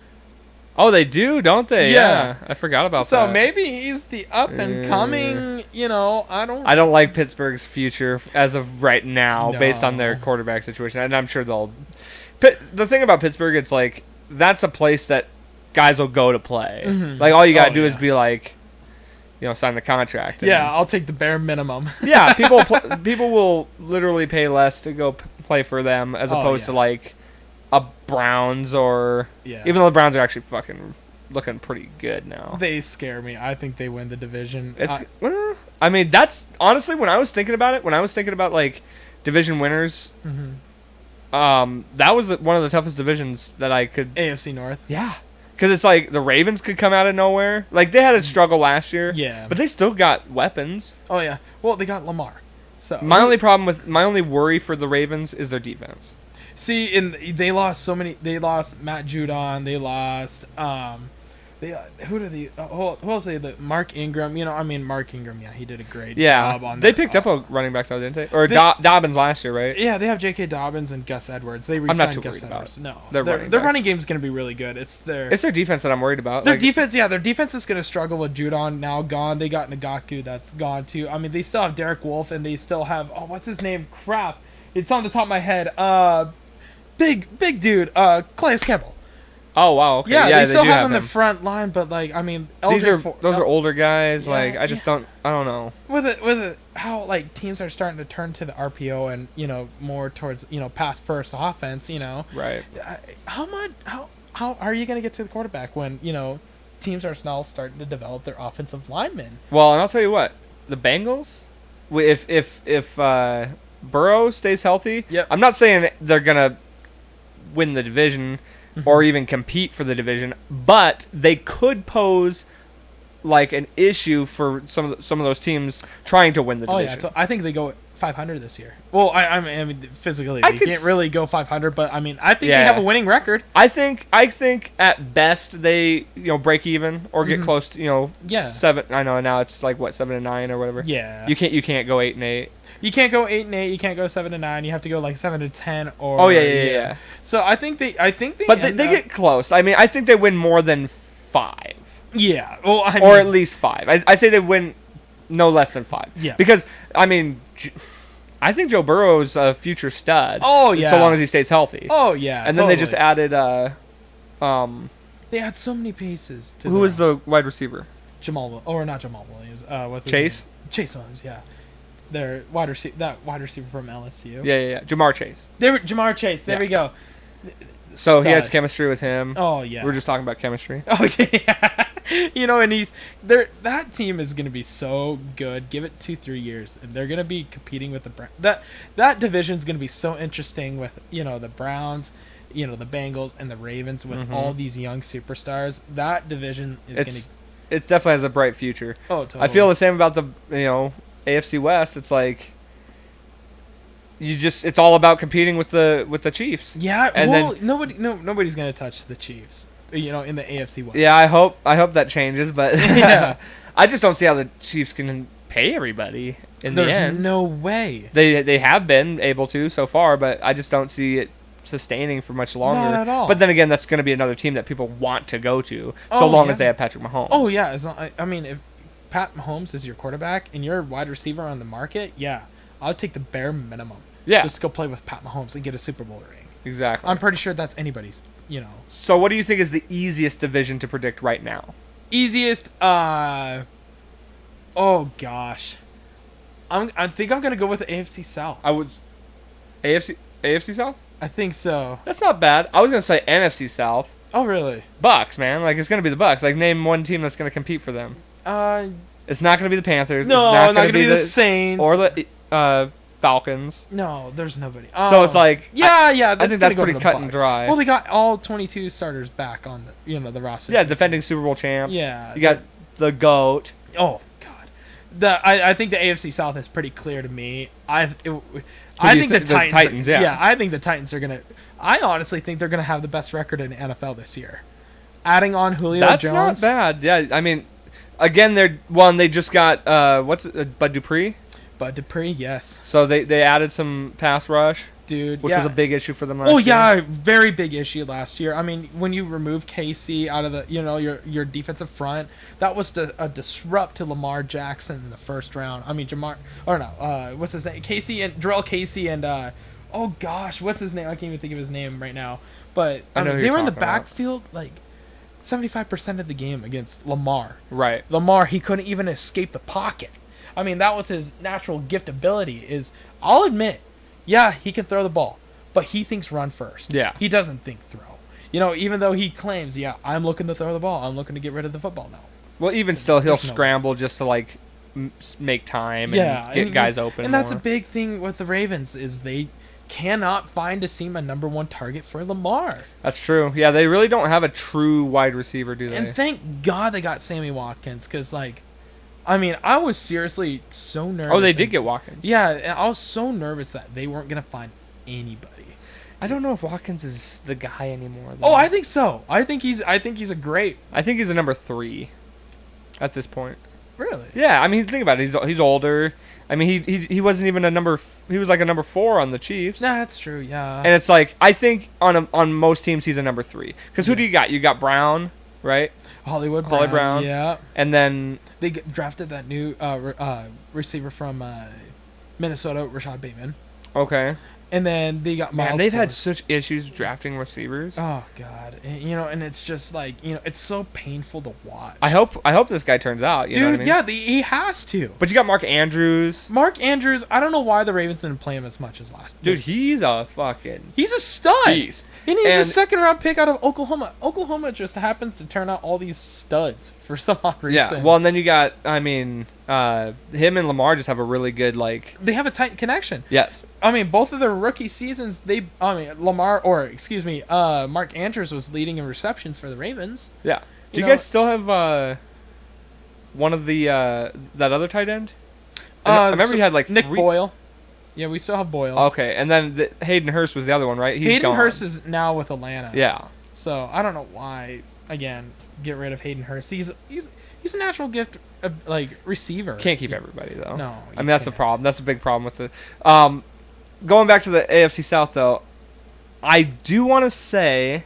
Oh, they do, don't they? Yeah. I forgot about So that. maybe he's the up and coming. I don't. I don't like Pittsburgh's future as of right now, based on their No. quarterback situation, and I'm sure they'll. The thing about Pittsburgh, it's like that's a place that guys will go to play. Mhm. Like all you gotta Oh, do is yeah. be like, sign the contract. and- Yeah, I'll take the bare minimum. yeah. People will literally pay less to go play for them as Oh, opposed yeah. to like a Browns or Yeah. even though the Browns are actually fucking looking pretty good now. They scare me. I think they win the division. It's I mean that's honestly when I was thinking about it, when I was thinking about like division winners, that was one of the toughest divisions that I could. AFC North. Yeah, because it's like the Ravens could come out of nowhere. Like they had a struggle last year. Yeah. but they still got weapons. Oh yeah. Well, they got Lamar. So My only worry for the Ravens is their defense. see, they lost so many. They lost Matt Judon. They lost who did they? Who else? The Mark Ingram. Mark Ingram. Yeah, he did a great job on. They picked up a running back, though, didn't they? Or Dobbins last year, right? Yeah, they have J.K. Dobbins and Gus Edwards. They not re-signed too Gus worried about Edwards. it. No, Their their running backs. running game's going to be really good. It's their defense that I'm worried about. Their Like, defense, yeah, their defense is going to struggle with Judon now gone. They got Ngakoue that's gone too. I mean, they still have Derek Wolfe and they still have what's his name? Crap, it's on the top of my head. Big dude, Calais Campbell. oh wow, okay. Yeah, they still do have on him. the front line, but like I mean, Those are older guys. Yeah, like I just don't know. with it how like teams are starting to turn to the RPO and more towards pass first offense. Right. How are you going to get to the quarterback when teams are now starting to develop their offensive linemen? Well, and I'll tell you what, the Bengals, if Burrow stays healthy, Yep. I'm not saying they're gonna win the division or even compete for the division, but they could pose like an issue for some of those teams trying to win the Oh division. yeah, so I think they go 500 this year. Well, I mean physically I they could can't s- really go 500, but I mean I think Yeah. they have a winning record. I think at best they break even or get close to Yeah. 7. I know now it's like what 7 and 9 or whatever. Yeah, You can't go 8 and 8. you can't go 8-8. You can't go 7-9. You have to go like 7-10 or. Oh yeah. So I think they. But they get close. I mean, I think they win more than 5. Yeah. Well, I mean, Or at least 5. I say they win no less than 5. Yeah. Because, I mean, I think Joe Burrow's a future stud. Oh, yeah. So long as he stays healthy. Oh yeah. And then they just totally. added, They had so many pieces. who was the wide receiver? Jamal? Or not Jamal Williams? What's his Chase? name? Chase Williams. Yeah. Their wide receiver. That wide receiver from LSU. Yeah. Jamar Chase. They were Jamar Chase. There Yeah. we go. So he has Stud. chemistry with him. Oh yeah. We're just talking about chemistry. Oh yeah. And he's there. That team is going to be so good. Give it 2-3 years, and they're going to be competing with that division is going to be so interesting with the Browns, the Bengals and the Ravens with all these young superstars. That division is going to. It definitely has a bright future. Oh, totally. I feel the same about the AFC West. It's like it's all about competing with the Chiefs. Yeah. And well, nobody's going to touch the Chiefs. In the AFC West. Yeah, I hope that changes, but Yeah. I just don't see how the Chiefs can pay everybody in the There's end. no way. They have been able to so far, but I just don't see it sustaining for much longer. Not at all. But then again, that's going to be another team that people want to go to, so Oh, long yeah. as they have Patrick Mahomes. Oh yeah, I mean, if Pat Mahomes is your quarterback and you're a wide receiver on the market, yeah, I'll take the bare minimum. Yeah. Just to go play with Pat Mahomes and get a Super Bowl ring. Exactly. I'm pretty sure that's anybody's. So, what do you think is the easiest division to predict right now? Easiest. Oh gosh, I think I'm gonna go with the AFC South. I would AFC South. I think so. That's not bad. I was gonna say NFC South. Oh really? Bucks, man. Like it's gonna be the Bucks. Like name one team that's gonna compete for them. It's not gonna be the Panthers. No, it's not gonna be the Saints or the Falcons. No, there's nobody. So it's like yeah. I think that's pretty cut and dry. Well, they got all 22 starters back on the roster. Yeah, defending Super Bowl champs. Yeah, you got the GOAT. Oh God, I think the AFC South is pretty clear to me. I think the Titans. Yeah. I think the Titans are gonna. I honestly think they're gonna have the best record in the NFL this year. Adding on Julio That's Jones. not bad. Yeah, I mean, again, they just got Bud Dupree. But Dupree, yes, So they added some pass rush, dude, which yeah. was a big issue for them last Oh year. yeah, very big issue last year. I mean, when you remove KC out of the your defensive front, that was a disrupt to Lamar Jackson in the first round. I mean, what's his name? Jarrell Casey and oh gosh, what's his name? I can't even think of his name right now. But I know mean, who they you're were in the talking about. backfield like 75% of the game against Lamar. Right. Lamar, he couldn't even escape the pocket. I mean, that was his natural gift ability. I'll admit, yeah, he can throw the ball, but he thinks run first. Yeah. He doesn't think throw. You know, even though he claims, yeah, I'm looking to throw the ball. I'm looking to get rid of the football now. Well, even still, he'll There's no scramble just to like make time Yeah, and get guys open. And that's a more. big thing with the Ravens is they cannot find a seam a number one target for Lamar. That's true. Yeah, they really don't have a true wide receiver, do they? And thank God they got Sammy Watkins because, like, I mean, I was seriously so nervous. Oh, they did get Watkins. Yeah, and I was so nervous that they weren't gonna find anybody. I don't know if Watkins is the guy anymore. Though. Oh, I think so. I think he's a great. I think he's a number 3 at this point. Really? Yeah, I mean, think about it. He's older. I mean, he wasn't even a number. He was like a number 4 on the Chiefs. Nah, that's true. Yeah. And it's like I think on most teams he's a number 3. Because who do you got? You got Brown, right? Hollywood Brown. Yeah. And then Drafted that new receiver from Minnesota, Rashad Bateman. okay, And then they got Miles. man, they've had Boykin. such issues drafting receivers. Oh God, and, and it's just like it's so painful to watch. I hope this guy turns out. You know what I mean? yeah, he has to. But you got Mark Andrews. Mark Andrews, I don't know why the Ravens didn't play him as much as last. Dude, he's a fucking he's a stud. beast. And he's a And- second round pick out of Oklahoma. Oklahoma just happens to turn out all these studs for some odd reason. Yeah, well, and then you got, I mean, him and Lamar just have a really good, like, they have a tight connection. yes. I mean, both of their rookie seasons, Mark Andrews was leading in receptions for the Ravens. Yeah. Do you know- guys still have one of the, that other tight end? I remember so you had, like, Nick 3. Boyle. Yeah, we still have Boyle. Okay, and then Hayden Hurst was the other one, right? He's Hayden gone. Hurst is now with Atlanta. Yeah. So I don't know why. Again, get rid of Hayden Hurst. He's a natural gift, receiver. Can't keep everybody, though. No, I you mean, that's the can't. problem. That's a big problem with it. Going back to the AFC South, though, I do want to say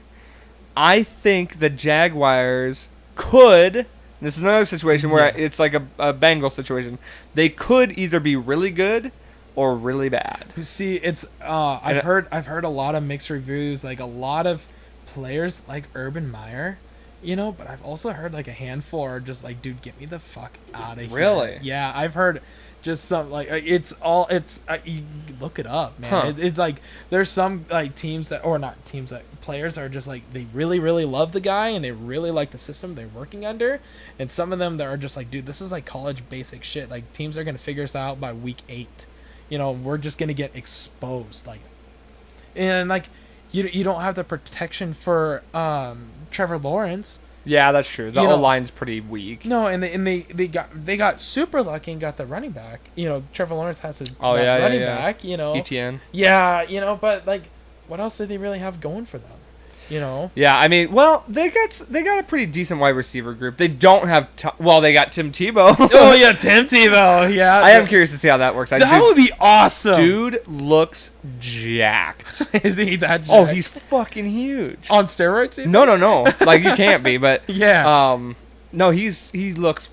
I think the Jaguars could. This is another situation where Yeah. it's like a Bengals situation. They could either be really good or really bad. You see, it's I've heard a lot of mixed reviews. Like a lot of players like Urban Meyer, but I've also heard like a handful are just like, dude, get me the fuck out of here. Really? Yeah, I've heard just some like you look it up, man. Huh. It's like there's some like teams that or not teams that players are just like they really really love the guy and they really like the system they're working under, and some of them that are just like, dude, this is like college basic shit. Like teams are gonna figure this out by week 8. We're just gonna get exposed, and you don't have the protection for Trevor Lawrence. Yeah, that's true. The You know- O-line's pretty weak. No, and they got super lucky and got the running back. Trevor Lawrence has his Oh, yeah, running yeah. back. ETN. Yeah, but like, what else did they really have going for them? Yeah, I mean, well, they got a pretty decent wide receiver group. They don't have they got Tim Tebow. Oh yeah, Tim Tebow. Yeah, I am curious to see how that works. That would be awesome. Dude looks jacked. Is he that? Jacked? Oh, he's fucking huge. on steroids. You No. Like you can't be, but Yeah. no, he looks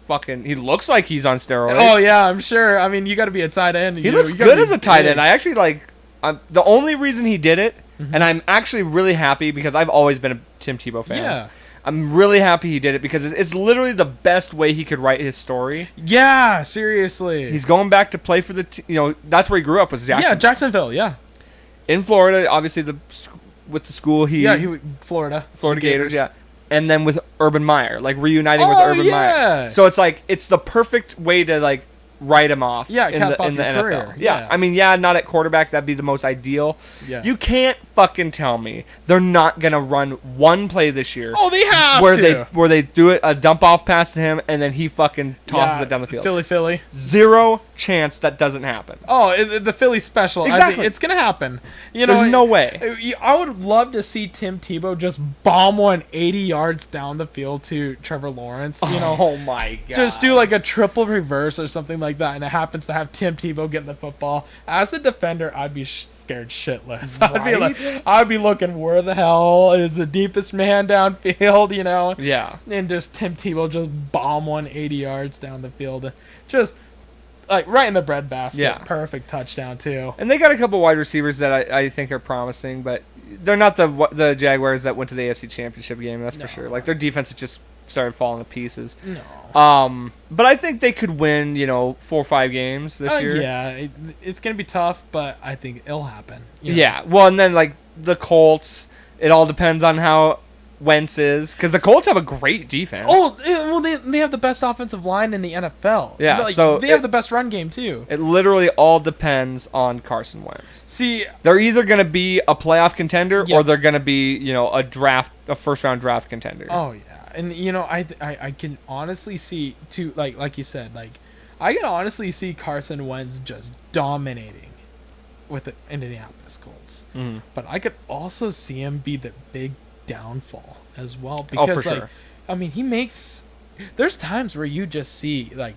like he's on steroids. Oh yeah, I'm sure. I mean, you got to be a tight end. He looks good as a tight end. I actually the only reason he did it, and I'm actually really happy because I've always been a Tim Tebow fan. Yeah. I'm really happy he did it because it's literally the best way he could write his story. Yeah, seriously. He's going back to play for that's where he grew up, was Jacksonville. Yeah, Jacksonville. Yeah. In Florida, obviously with the school Florida. Florida The Gators, yeah. And then with Urban Meyer, reuniting with Oh, Urban yeah. Meyer. So it's the perfect way to write him off Yeah, in cap the, off in the your NFL. career. Yeah. Yeah. I mean, not at quarterback, that'd be the most ideal. Yeah. You can't fucking tell me they're not going to run one play this year Oh, they have where to. they do a dump off pass to him and then he fucking tosses it down the field. Philly. Zero chance that doesn't happen. Oh, the Philly special. I Exactly. think it's gonna happen. There's no way. I would love to see Tim Tebow just bomb one 80 yards down the field to Trevor Lawrence. Oh my god. Just do like a triple reverse or something like that, and it happens to have Tim Tebow getting the football. As a defender, I'd be scared shitless. I'd be looking, where the hell is the deepest man downfield? Yeah. And just Tim Tebow just bomb 180 yards down the field, just like right in the breadbasket. Yeah. Perfect touchdown too. And they got a couple wide receivers that I think are promising, but they're not the Jaguars that went to the AFC Championship game. That's for No. sure. Their defense is just started falling to pieces. No. But I think they could win, 4 or 5 games this year. Yeah, it's gonna be tough, but I think it'll happen. you know? Yeah. Well, and then like the Colts, it all depends on how Wentz is, because the Colts have a great defense. Oh, well, they have the best offensive line in the NFL. Yeah, Like, so they have the best run game too. It literally all depends on Carson Wentz. See, They're either going to be a playoff contender Yeah. or they're going to be, a first round draft contender. oh yeah, and I can honestly see too, like you said, like I can honestly see Carson Wentz just dominating with the Indianapolis Colts. Mhm. But I could also see him be the big downfall as well, Oh, because for like sure. I mean, there's times where you just see like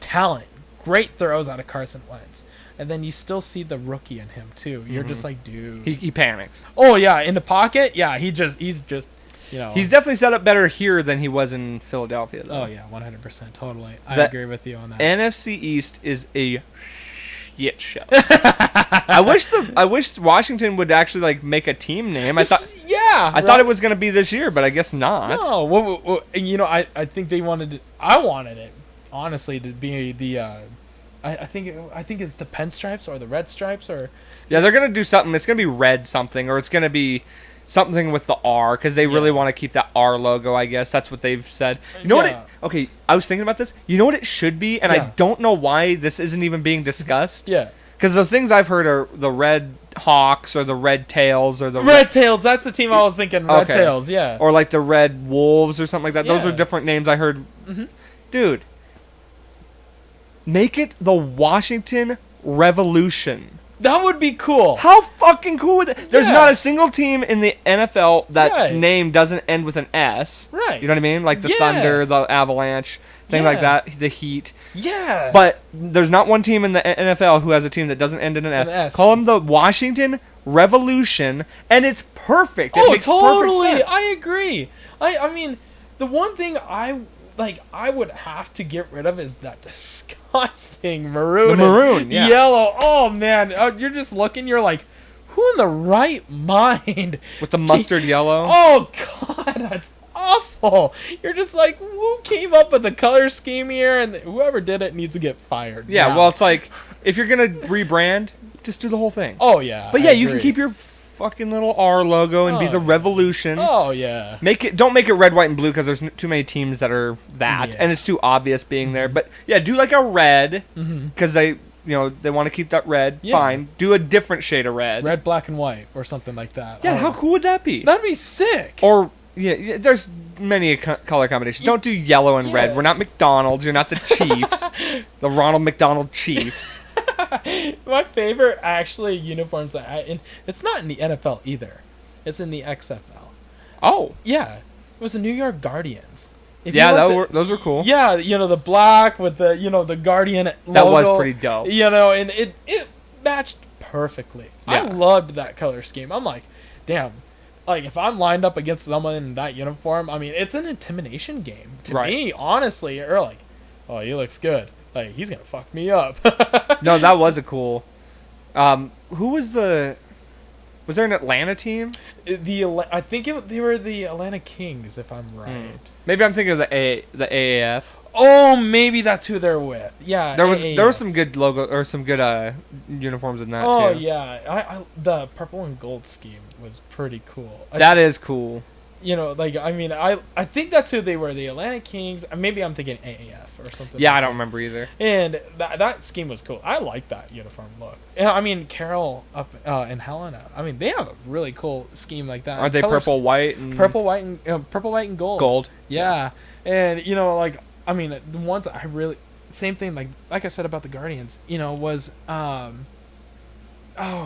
talent, great throws out of Carson Wentz, and then you still see the rookie in him too. You're just like, dude. He panics. Oh yeah, in the pocket, yeah, he's just He's definitely set up better here than he was in Philadelphia, though. Oh yeah, 100%, totally. I The agree with you on that. NFC East is a shit show. I wish Washington would actually like make a team name. I thought I it was going to be this year, but I guess not. No, I think they wanted it. I wanted it honestly to be the. I think it's the pinstripes or the red stripes or. Yeah, they're going to do something. It's going to be red something, or it's going to be something with the R, because they really want to keep that R logo, I guess. That's what they've said. You know what it... Okay, I was thinking about this. You know what it should be? And I don't know why this isn't even being discussed. Yeah. Because the things I've heard are the Red Hawks or the Red Tails or the... Red Tails, that's the team I was thinking. Red Tails, yeah. Or like the Red Wolves or something like that. Those are Yeah. different names I heard. Mhm. Dude, make it the Washington Revolution. That would be cool. How fucking cool would that? There's Yeah. not a single team in the NFL that's Right. name doesn't end with an S. Right. You know what I mean? Like the Yeah. Thunder, the Avalanche, things like Yeah. that, the Heat. Yeah. But there's not one team in the NFL who has a team that doesn't end in an S. An S. Call them the Washington Revolution, and it's perfect. It Oh, makes totally. perfect sense. I agree. I mean, the one thing I would have to get rid of is that disgusting maroon. The and maroon, yeah. yellow. Oh man, you're just looking. You're like, who in the right mind? With the mustard yellow. Oh god, that's awful. You're just like, who came up with the color scheme here? And whoever did it needs to get fired. Yeah, now. well, it's like, if you're going to rebrand, just do the whole thing. Oh yeah. But I yeah, you can agree. keep your fucking little R logo and be Oh, the yeah. Revolution. Oh yeah. Don't make it red, white, and blue, because there's too many teams that are that, Yeah. and it's too obvious being there. But yeah, do like a red, because they want to keep that red. Yeah. Fine, do a different shade of red. Red, black, and white, or something like that. Yeah, how cool would that be? That'd be sick. Or yeah, there's many color combinations. Don't do yellow and red. Yeah. We're not McDonald's. You're not the Chiefs, the Ronald McDonald Chiefs. My favorite actually uniforms and it's not in the NFL either. It's in the XFL. Oh, Yeah, it was the New York Guardians. If yeah, you look those were cool. Yeah, the black with the the Guardian logo. That was pretty dope. And it matched perfectly. I Yeah. loved that color scheme. I'm like, damn. Like if I'm lined up against someone in that uniform, I mean, it's an intimidation game to Right. me. Honestly, you're like, oh, he looks good. Like he's gonna fuck me up. No, that was a cool. Who was the? Was there an Atlanta team? I think they were the Atlanta Kings, if I'm right. Maybe I'm thinking of the AAF. Oh, maybe that's who they're with. Yeah, There AA. was some good logo or some good uniforms in that Oh too. yeah, I the purple and gold scheme was pretty cool. That is cool. I think that's who they were, the Atlanta Kings. Maybe I'm thinking AAF or something. Yeah, like I don't that. remember either. And that scheme was cool. I like that uniform look. And I mean, Carroll up in Helena. I mean, they have a really cool scheme like that. Aren't they Colors- purple, white, and purple, white, and gold? gold? Yeah, and I mean, the ones I really same thing like I said about the Guardians. Was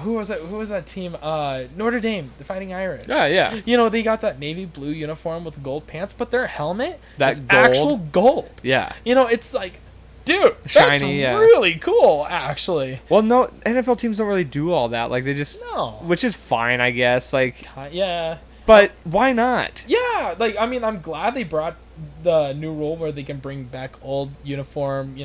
who was that? Who was that team? Notre Dame, the Fighting Irish. Yeah, yeah, They got that navy blue uniform with gold pants, but their helmet That is gold? actual gold. yeah. It's like, dude, Shiny, that's yeah. really cool, actually. Well, no, NFL teams don't really do all that. Like they just, No, which is fine, I guess. Like, yeah, but why not? yeah. Like, I mean, I'm glad they brought the new rule where they can bring back old uniform.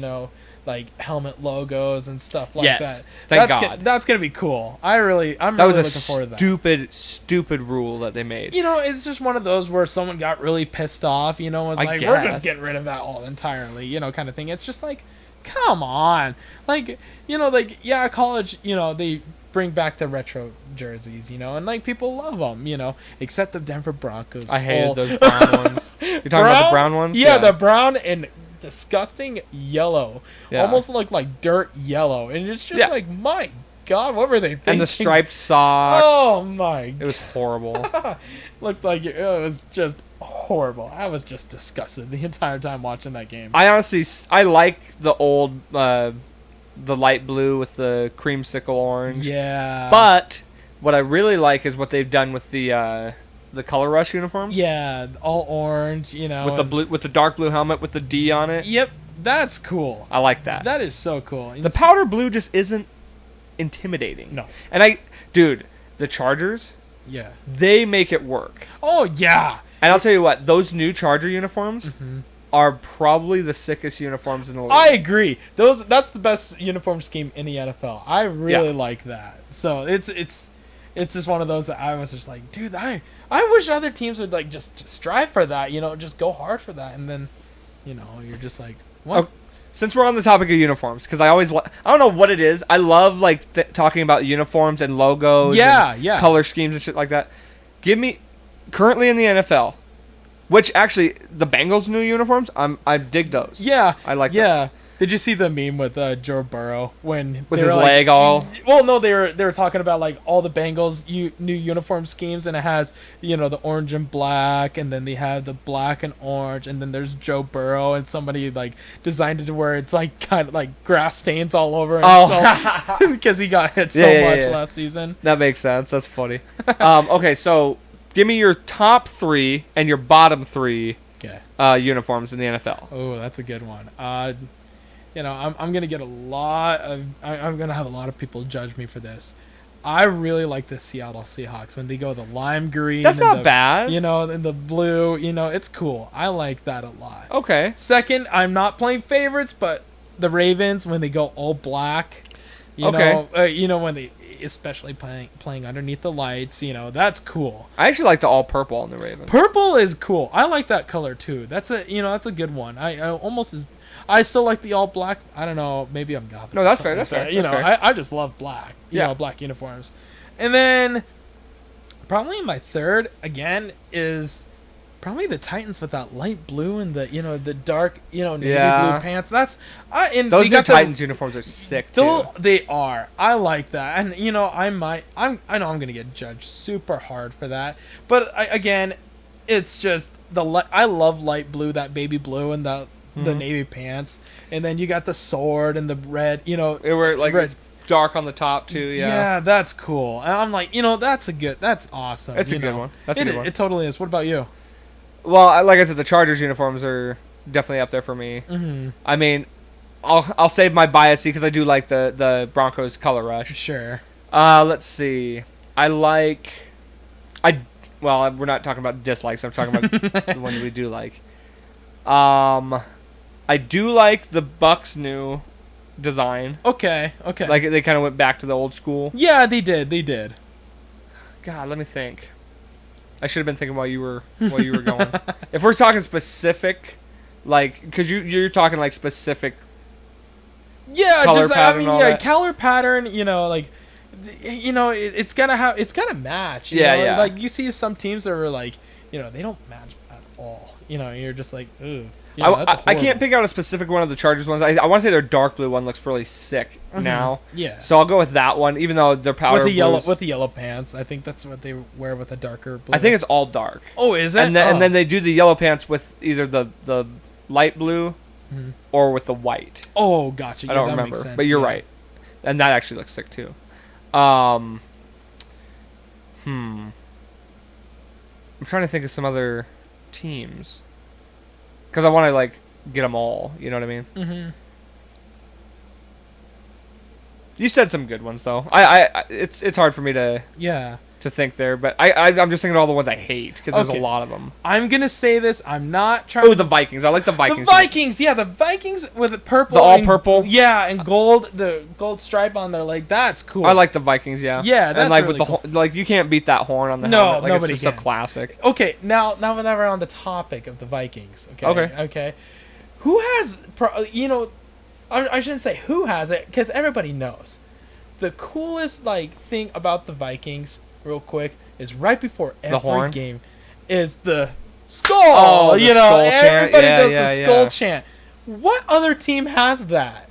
like helmet logos and stuff like Yes. that. Thank that's God. That's gonna be cool. I'm That really was a looking forward to that. stupid rule that they made. You know, it's just one of those where someone got really pissed off. You know, was I like, we're guess. just getting rid of that all entirely. You know, kind of thing. It's just like, come on, like you know, like yeah, college. You know, they bring back the retro jerseys. You know, and like people love them. You know, except the Denver Broncos. I hated Oh. those brown ones. You're talking about the brown ones? Yeah, the brown and disgusting yellow. Yeah. Almost looked like dirt yellow. And it's just Yeah. like, my God, what were they thinking? And the striped socks. Oh, my It was horrible. Looked like it was just horrible. I was just disgusted the entire time watching that game. I honestly, I like the old, the light blue with the creamsicle orange. Yeah. But what I really like is what they've done with the Color Rush uniforms. yeah, all orange, you know. With the and- blue, with the dark blue helmet with the D on it. Yep, that's cool. I like that. That is so cool. The powder blue just isn't intimidating. No. And dude, the Chargers, Yeah. they make it work. Oh, yeah. And I'll tell you what, those new Charger uniforms Mm-hmm. are probably the sickest uniforms in the league. I agree. That's the best uniform scheme in the NFL. I really Yeah. like that. So it's just one of those that I was just like, dude, I wish other teams would like just strive for that, you know, just go hard for that, and then, you know, you're just like, what? Oh, since we're on the topic of uniforms, because I don't know what it is. I love like talking about uniforms and logos, Yeah, and yeah. color schemes and shit like that. Give me currently in the NFL, which actually the Bengals' new uniforms, I dig those. Yeah, I like Yeah. those. Did you see the meme with Joe Burrow when With they were his like- leg all. Well, no, they were talking about like all the Bengals new uniform schemes, and it has, you know, the orange and black, and then they have the black and orange, and then there's Joe Burrow, and somebody like designed it to where it's like kind of like grass stains all over because he got hit so Yeah, much yeah. last season. That makes sense. That's funny. Okay, so give me your top 3 and your bottom 3 Okay. uniforms in the NFL. Oh, that's a good one. You know, I'm gonna get a lot of I'm gonna have a lot of people judge me for this. I really like the Seattle Seahawks when they go the lime green. That's and not the, bad. You know, and the blue. You know, it's cool. I like that a lot. Okay. Second, I'm not playing favorites, but the Ravens when they go all black. Okay. You know when they especially playing underneath the lights. You know, that's cool. I actually like the all purple on the Ravens. Purple is cool. I like that color too. That's a good one. I still like the all black. I don't know. Maybe I'm gothic. No, or that's something fair, that's like that. fair, You that's know, fair. I just love black. You Yeah. know, black uniforms. And then probably my third again is probably the Titans with that light blue and the dark navy Yeah. blue pants. That's and Those they new got the- Titans uniforms are sick too. Still, they are. I like that, and you know, I know I'm gonna get judged super hard for that, but again, it's just I love light blue, that baby blue, and the navy pants, and then you got the sword and the red. You know, They were like red. it's dark on the top too. Yeah. that's cool. And I'm like, you know, that's awesome. It's a you good know. one. That's a good one. It totally is. What about you? Well, like I said, the Chargers uniforms are definitely up there for me. Mm-hmm. I mean, I'll save my bias because I do like the Broncos color rush. Sure. Let's see. Well, we're not talking about dislikes. I'm talking about the one we do like. I do like the Bucks new design. Okay. Like they kind of went back to the old school. Yeah, they did. God, let me think. I should have been thinking while you were going. If we're talking specific, like, because you're talking like specific. Yeah, Color just pattern and all that. color pattern. You know, like, you know, it's gotta match. You Yeah, know? yeah. Like you see some teams that are like, you know, they don't match at all. You know, you're just like, ooh. You know, that's I horrible. can't pick out a specific one of the Chargers ones. I want to say their dark blue one looks really sick now. Yeah. So I'll go with that one, even though their powder with the yellow pants. I think that's what they wear with a darker blue. I think it's all dark. Oh, is it? And then they do the yellow pants with either the light blue Mhm. or with the white. Oh, gotcha. Yeah, I don't that remember, makes sense, but you're yeah. right, and that actually looks sick too. I'm trying to think of some other teams because I want to like get them all. You know what I mean? Mm-hmm. You said some good ones though. I it's hard for me to. Yeah. to think there, but I'm just thinking of all the ones I hate because there's Okay. a lot of them. I'm gonna say this. I'm not trying. Oh, the Vikings. I like the Vikings. The Vikings, yeah, the Vikings with the purple, The all and- purple? yeah, and gold, the gold stripe on there, like that's cool. I like the Vikings. Yeah. Yeah, that's and like really with the cool. like you can't beat that horn on the No, helmet. Like, nobody it's just can. so classic. Okay, now that we're on the topic of the Vikings, okay. Who has, I shouldn't say who has it because everybody knows. The coolest thing about the Vikings, real quick, is right before every horn? game, is the skull. Oh, the skull chant. Everybody Yeah, does yeah, the skull yeah. chant. What other team has that?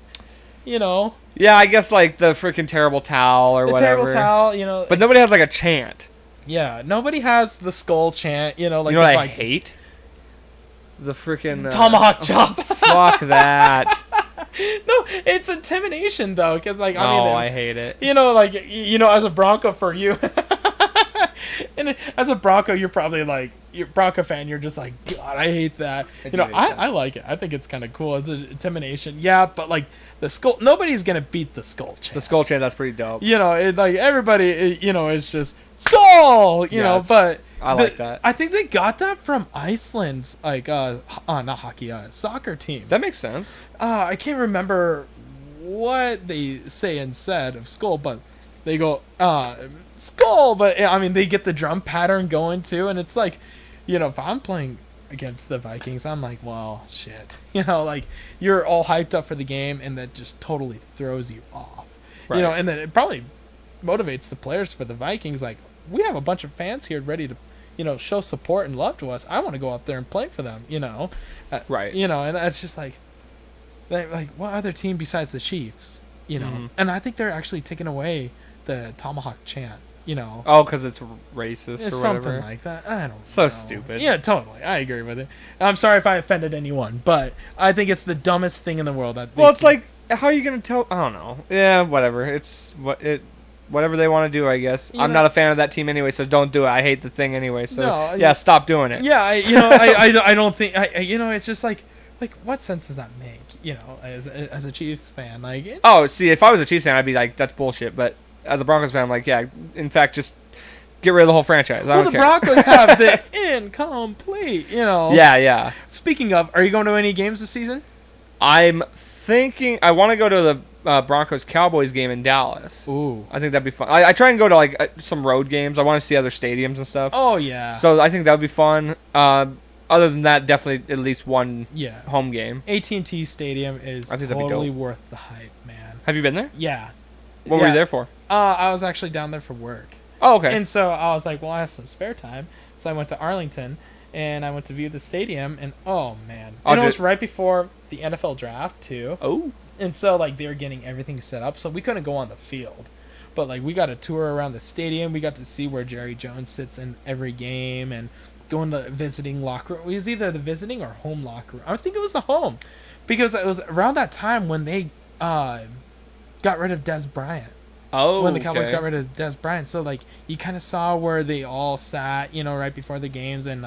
Yeah, I guess like the freaking terrible towel or The whatever. terrible towel. But nobody has like a chant. yeah, nobody has the skull chant. Like You know the what I Viking- hate? The freaking Tomahawk chop. Fuck that. No, it's intimidation though, because I hate it. as a Bronco for you, and as a Bronco, you're probably you're a Bronco fan. You're just like, God, I hate that. I do hate that. I like it. I think it's kind of cool. It's an intimidation. Yeah, but the skull, nobody's gonna beat the skull chant. The skull chant, that's pretty dope. Everybody, is just skull. But I like that. I think they got that from Iceland's not hockey, soccer team. That makes sense. I can't remember what they say and said of skull, but they go skull. But I mean, they get the drum pattern going too, and it's like, if I'm playing against the Vikings, I'm like, well, shit. You're all hyped up for the game, and that just totally throws you off. Right. And then it probably motivates the players for the Vikings. Like, we have a bunch of fans here ready to, show support and love to us. I want to go out there and play for them. Right. And that's just like what other team besides the Chiefs? Mhm. And I think they're actually taking away the Tomahawk chant. Oh, because it's racist It's or something whatever. like that. I don't know. So stupid. Yeah, totally. I agree with it. I'm sorry if I offended anyone, but I think it's the dumbest thing in the world. Well, it's like, how are you gonna tell? I don't know. Yeah, whatever. It's whatever they want to do, I guess. I'm not a fan of that team anyway, so don't do it. I hate the thing anyway, so No, yeah, stop doing it. Yeah, I don't think it's just like what sense does that make? As a Chiefs fan, Oh, see, if I was a Chiefs fan, I'd be like, that's bullshit. But as a Broncos fan, I'm like, yeah, in fact, just get rid of the whole franchise. I well, don't the care. Broncos have the incomplete. Yeah. Speaking of, are you going to any games this season? I'm thinking I want to go to the Broncos Cowboys game in Dallas. Ooh. I think that'd be fun. I try and go to some road games. I want to see other stadiums and stuff. Oh yeah. So I think that would be fun. Other than that, definitely at least one yeah. home game. AT&T Stadium is I think that'd be totally dope. worth the hype, man. Have you been there? Yeah. What were you there for? I was actually down there for work. Oh, okay. And so I was like, well, I have some spare time. So I went to Arlington, and I went to view the stadium, and oh, man. And it was right before the NFL draft, too. Oh. And so, they were getting everything set up, so we couldn't go on the field. But, we got a tour around the stadium. We got to see where Jerry Jones sits in every game and go in the visiting locker room. It was either the visiting or home locker room. I think it was the home. Because it was around that time when they got rid of Des Bryant. Oh, When the Cowboys got rid of Des Bryant. So, you kind of saw where they all sat, right before the games. And,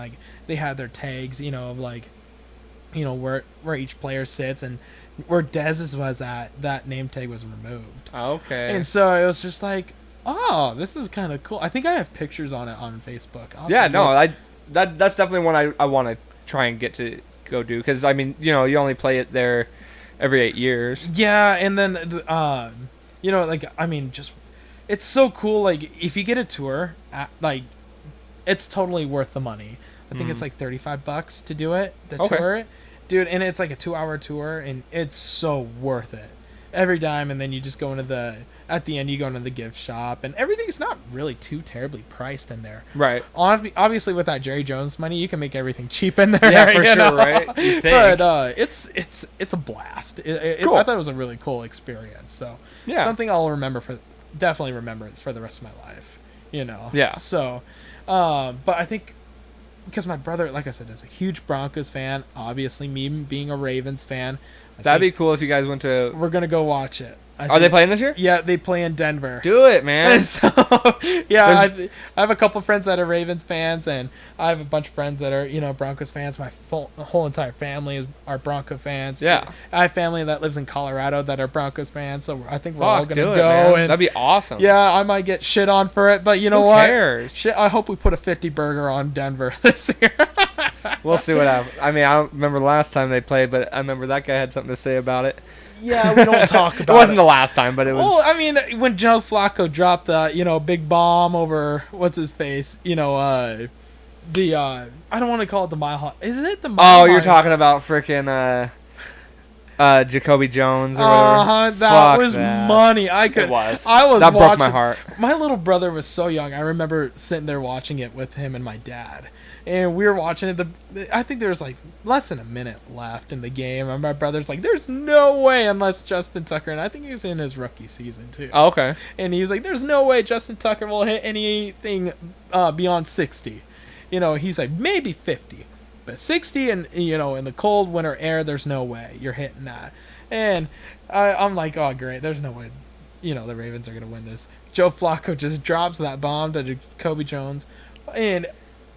they had their tags, of, where each player sits. And where Dez's was at, that name tag was removed. Okay. And so it was just like, oh, this is kind of cool. I think I have pictures on it on Facebook. Yeah, no, that's definitely one I want to try and get to go do. Because, I mean, you only play it there every 8 years. Yeah, and then, just, it's so cool. If you get a tour, it's totally worth the money. I think it's $35 to do it, to tour it. Dude, and it's a 2-hour tour, and it's so worth it. Every dime, and then you just go into at the end, you go into the gift shop, and everything's not really too terribly priced in there. Right. Obviously, with that Jerry Jones money, you can make everything cheap in there. Yeah, for sure, right? You think. But it's a blast. Cool. I thought it was a really cool experience. So Yeah. something I'll definitely remember for the rest of my life. Yeah. So, but I think because my brother, like I said, is a huge Broncos fan. Obviously, me being a Ravens fan. That'd be cool if you guys went to. We're gonna go watch it. Are they playing this year? Yeah, they play in Denver. Do it, man. And so, yeah, I have a couple friends that are Ravens fans, and I have a bunch of friends that are, Broncos fans. My whole entire family are Bronco fans. Yeah. I have family that lives in Colorado that are Broncos fans, so I think we're Fuck, all going to do it, go. man. And that'd be awesome. yeah, I might get shit on for it, but you know Who what? cares? Shit, I hope we put a 50 burger on Denver this year. We'll see what happens. I mean, I don't remember the last time they played, but I remember that guy had something to say about it. Yeah, we don't talk about it. wasn't the last time, but it was. Well, I mean, when Joe Flacco dropped the, big bomb over what's his face, I don't want to call it the Mile High. Isn't it the Mile High? Oh, you're talking about freaking Jacoby Jones or whatever. That Fuck was that. money. I was. I was That watching, broke my heart. My little brother was so young. I remember sitting there watching it with him and my dad. And we were watching it. I think there was like less than a minute left in the game. And my brother's like, there's no way unless Justin Tucker, and I think he was in his rookie season too. Oh, okay. And he was like, there's no way Justin Tucker will hit anything beyond 60. He's like, maybe 50. But 60 and, in the cold winter air, there's no way you're hitting that. And I'm like, oh, great. There's no way, the Ravens are going to win this. Joe Flacco just drops that bomb to Jacoby Jones. And,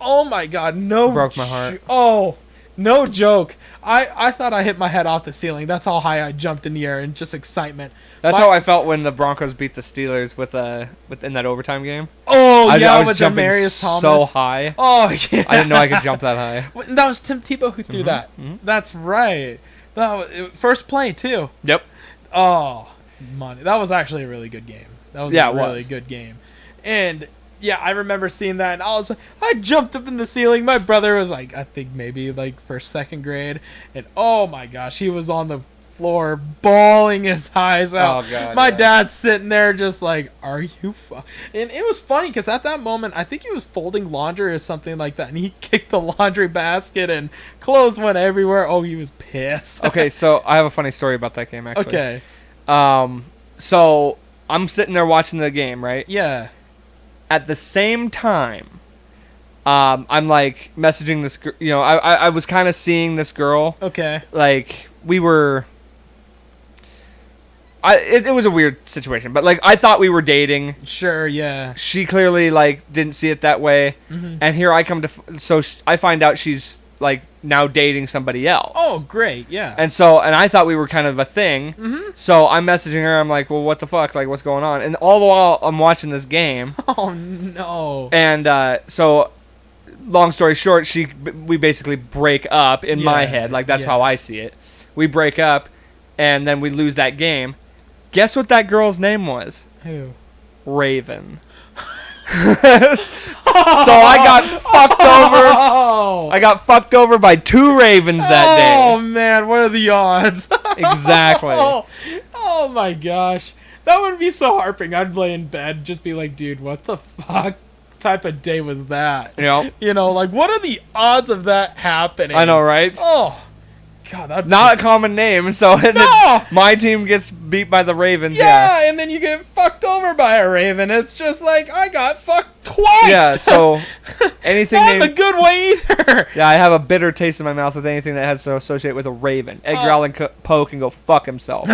oh, my God, no. Broke my heart. Oh, no joke. I thought I hit my head off the ceiling. That's how high I jumped in the air in just excitement. That's how I felt when the Broncos beat the Steelers within that overtime game. Oh, I yeah, was with jumping Demarius Thomas. so high. Oh, yeah. I didn't know I could jump that high. That was Tim Tebow who threw that. That's right. That was, first play, too. Yep. Oh, money. That was actually a really good game. That was a really good game. And, yeah, I remember seeing that, and I jumped up in the ceiling. My brother was like, I think maybe like first, second grade. And, oh, my gosh, he was on the floor bawling his eyes out. Oh, God, my yeah. dad's sitting there just like, are you and it was funny because at that moment I think he was folding laundry or something like that, and he kicked the laundry basket and clothes went everywhere. Oh, he was pissed. Okay, so I have a funny story about that game, actually. Okay. So I'm sitting there watching the game, right? Yeah. At the same time, I'm like messaging this girl. I was kind of seeing this girl. Okay. Like we were. It was a weird situation, but like I thought we were dating. Sure. Yeah. She clearly like didn't see it that way, and here I come to. I find out she's like now dating somebody else. Oh, great. Yeah. And I thought we were kind of a thing. So I'm messaging her. I'm like, well, what the fuck? Like, what's going on? And all the while I'm watching this game. Oh no. And so, long story short, we basically break up in my head. Like that's how I see it. We break up, and then we lose that game. Guess what that girl's name was? Who? Raven. So I got fucked over. Oh. I got fucked over by 2 Ravens that day. Oh man, what are the odds? Exactly. Oh my gosh. That would be so harping. I'd lay in bed, just be like, dude, what the fuck type of day was that? Yep. Like, what are the odds of that happening? I know, right? Oh, God. That'd Not a common name, so No! my team gets beat by the Ravens. Yeah, and then you get fucked over by a Raven. It's just like, I got fucked twice. Yeah, so anything Not in named... the good way either. Yeah, I have a bitter taste in my mouth with anything that has to associate with a Raven. Edgar Allan Poe can go fuck himself.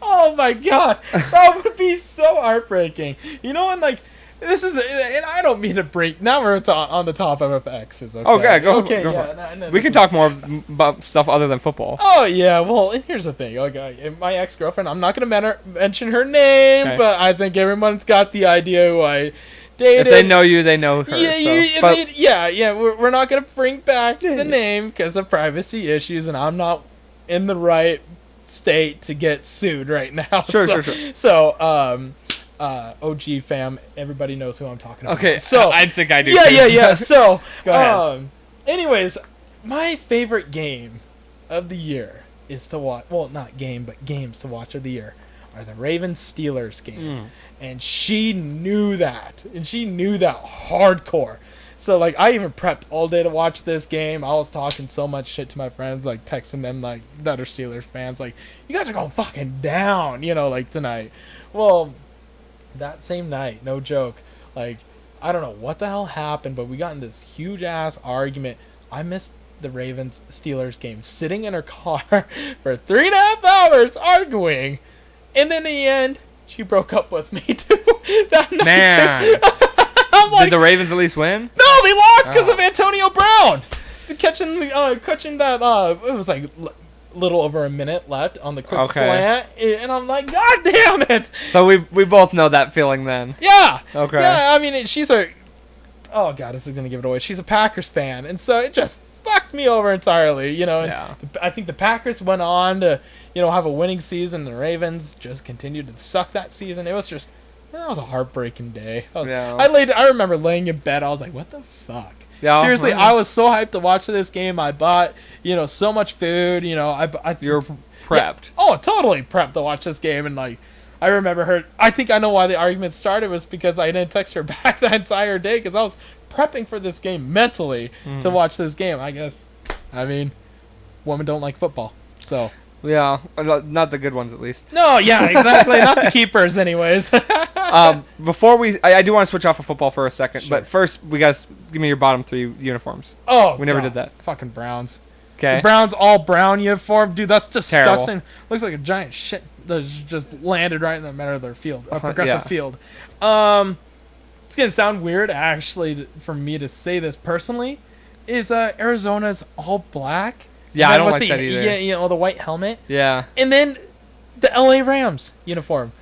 Oh my God, that would be so heartbreaking. And like, this is, and I don't mean to break. Now we're on the top of exes. Okay, Okay, go okay, for yeah, it. We can talk more about stuff other than football. Oh yeah, well, and here's the thing. Okay, my ex-girlfriend. I'm not gonna mention her name, Okay. but I think everyone's got the idea who I dated. If they know you, they know her. Yeah. We're not gonna bring back the name because of privacy issues, and I'm not in the right state to get sued right now. Sure. So, OG fam, everybody knows who I'm talking about. Okay, so I think I do. Yeah. So, Go ahead. Anyways, my favorite game of the year is to watch. Well, not game, but games to watch of the year are the Ravens Steelers game, and she knew that, hardcore. So, like, I even prepped all day to watch this game. I was talking so much shit to my friends, like, texting them, like, that are Steelers fans, like, you guys are going fucking down, like, tonight. Well, that same night, no joke, like, I don't know what the hell happened, but we got in this huge-ass argument. I missed the Ravens Steelers game, sitting in her car for 3.5 hours arguing, and then in the end, she broke up with me too. That night Man. too. I'm like, Did the Ravens at least win? no, they lost because Oh. of Antonio Brown catching that. It was like little over a minute left on the quick Okay. slant, and I'm like, God damn it! So we both know that feeling then. Yeah. Okay. Yeah, I mean, she's a. Oh God, this is gonna give it away. She's a Packers fan, and so it just fucked me over entirely. You know, and Yeah. I think the Packers went on to, have a winning season. The Ravens just continued to suck that season. It was just, that was a heartbreaking day. Yeah. I remember laying in bed. I was like, what the fuck? Yeah, Seriously, right. I was so hyped to watch this game. I bought, so much food. You're prepped. Yeah. Oh, totally prepped to watch this game, and like, I remember her. I think I know why the argument started was because I didn't text her back that entire day because I was prepping for this game mentally to watch this game. I guess, I mean, women don't like football, so. Yeah, not the good ones at least. No, yeah, exactly. Not the keepers, anyways. Before I do want to switch off of football for a second, Sure. but first we guys give me your bottom 3 uniforms. Oh, We never God. did that. Fucking Browns. Okay. The Browns all brown uniform, dude. That's disgusting. Terrible. Looks like a giant shit that just landed right in the middle of their field, progressive Yeah. field. It's gonna sound weird, actually, for me to say this personally. Is Arizona's all black? Yeah, And I then don't with like that either. Yeah, the white helmet, Yeah. and then the LA Rams uniform.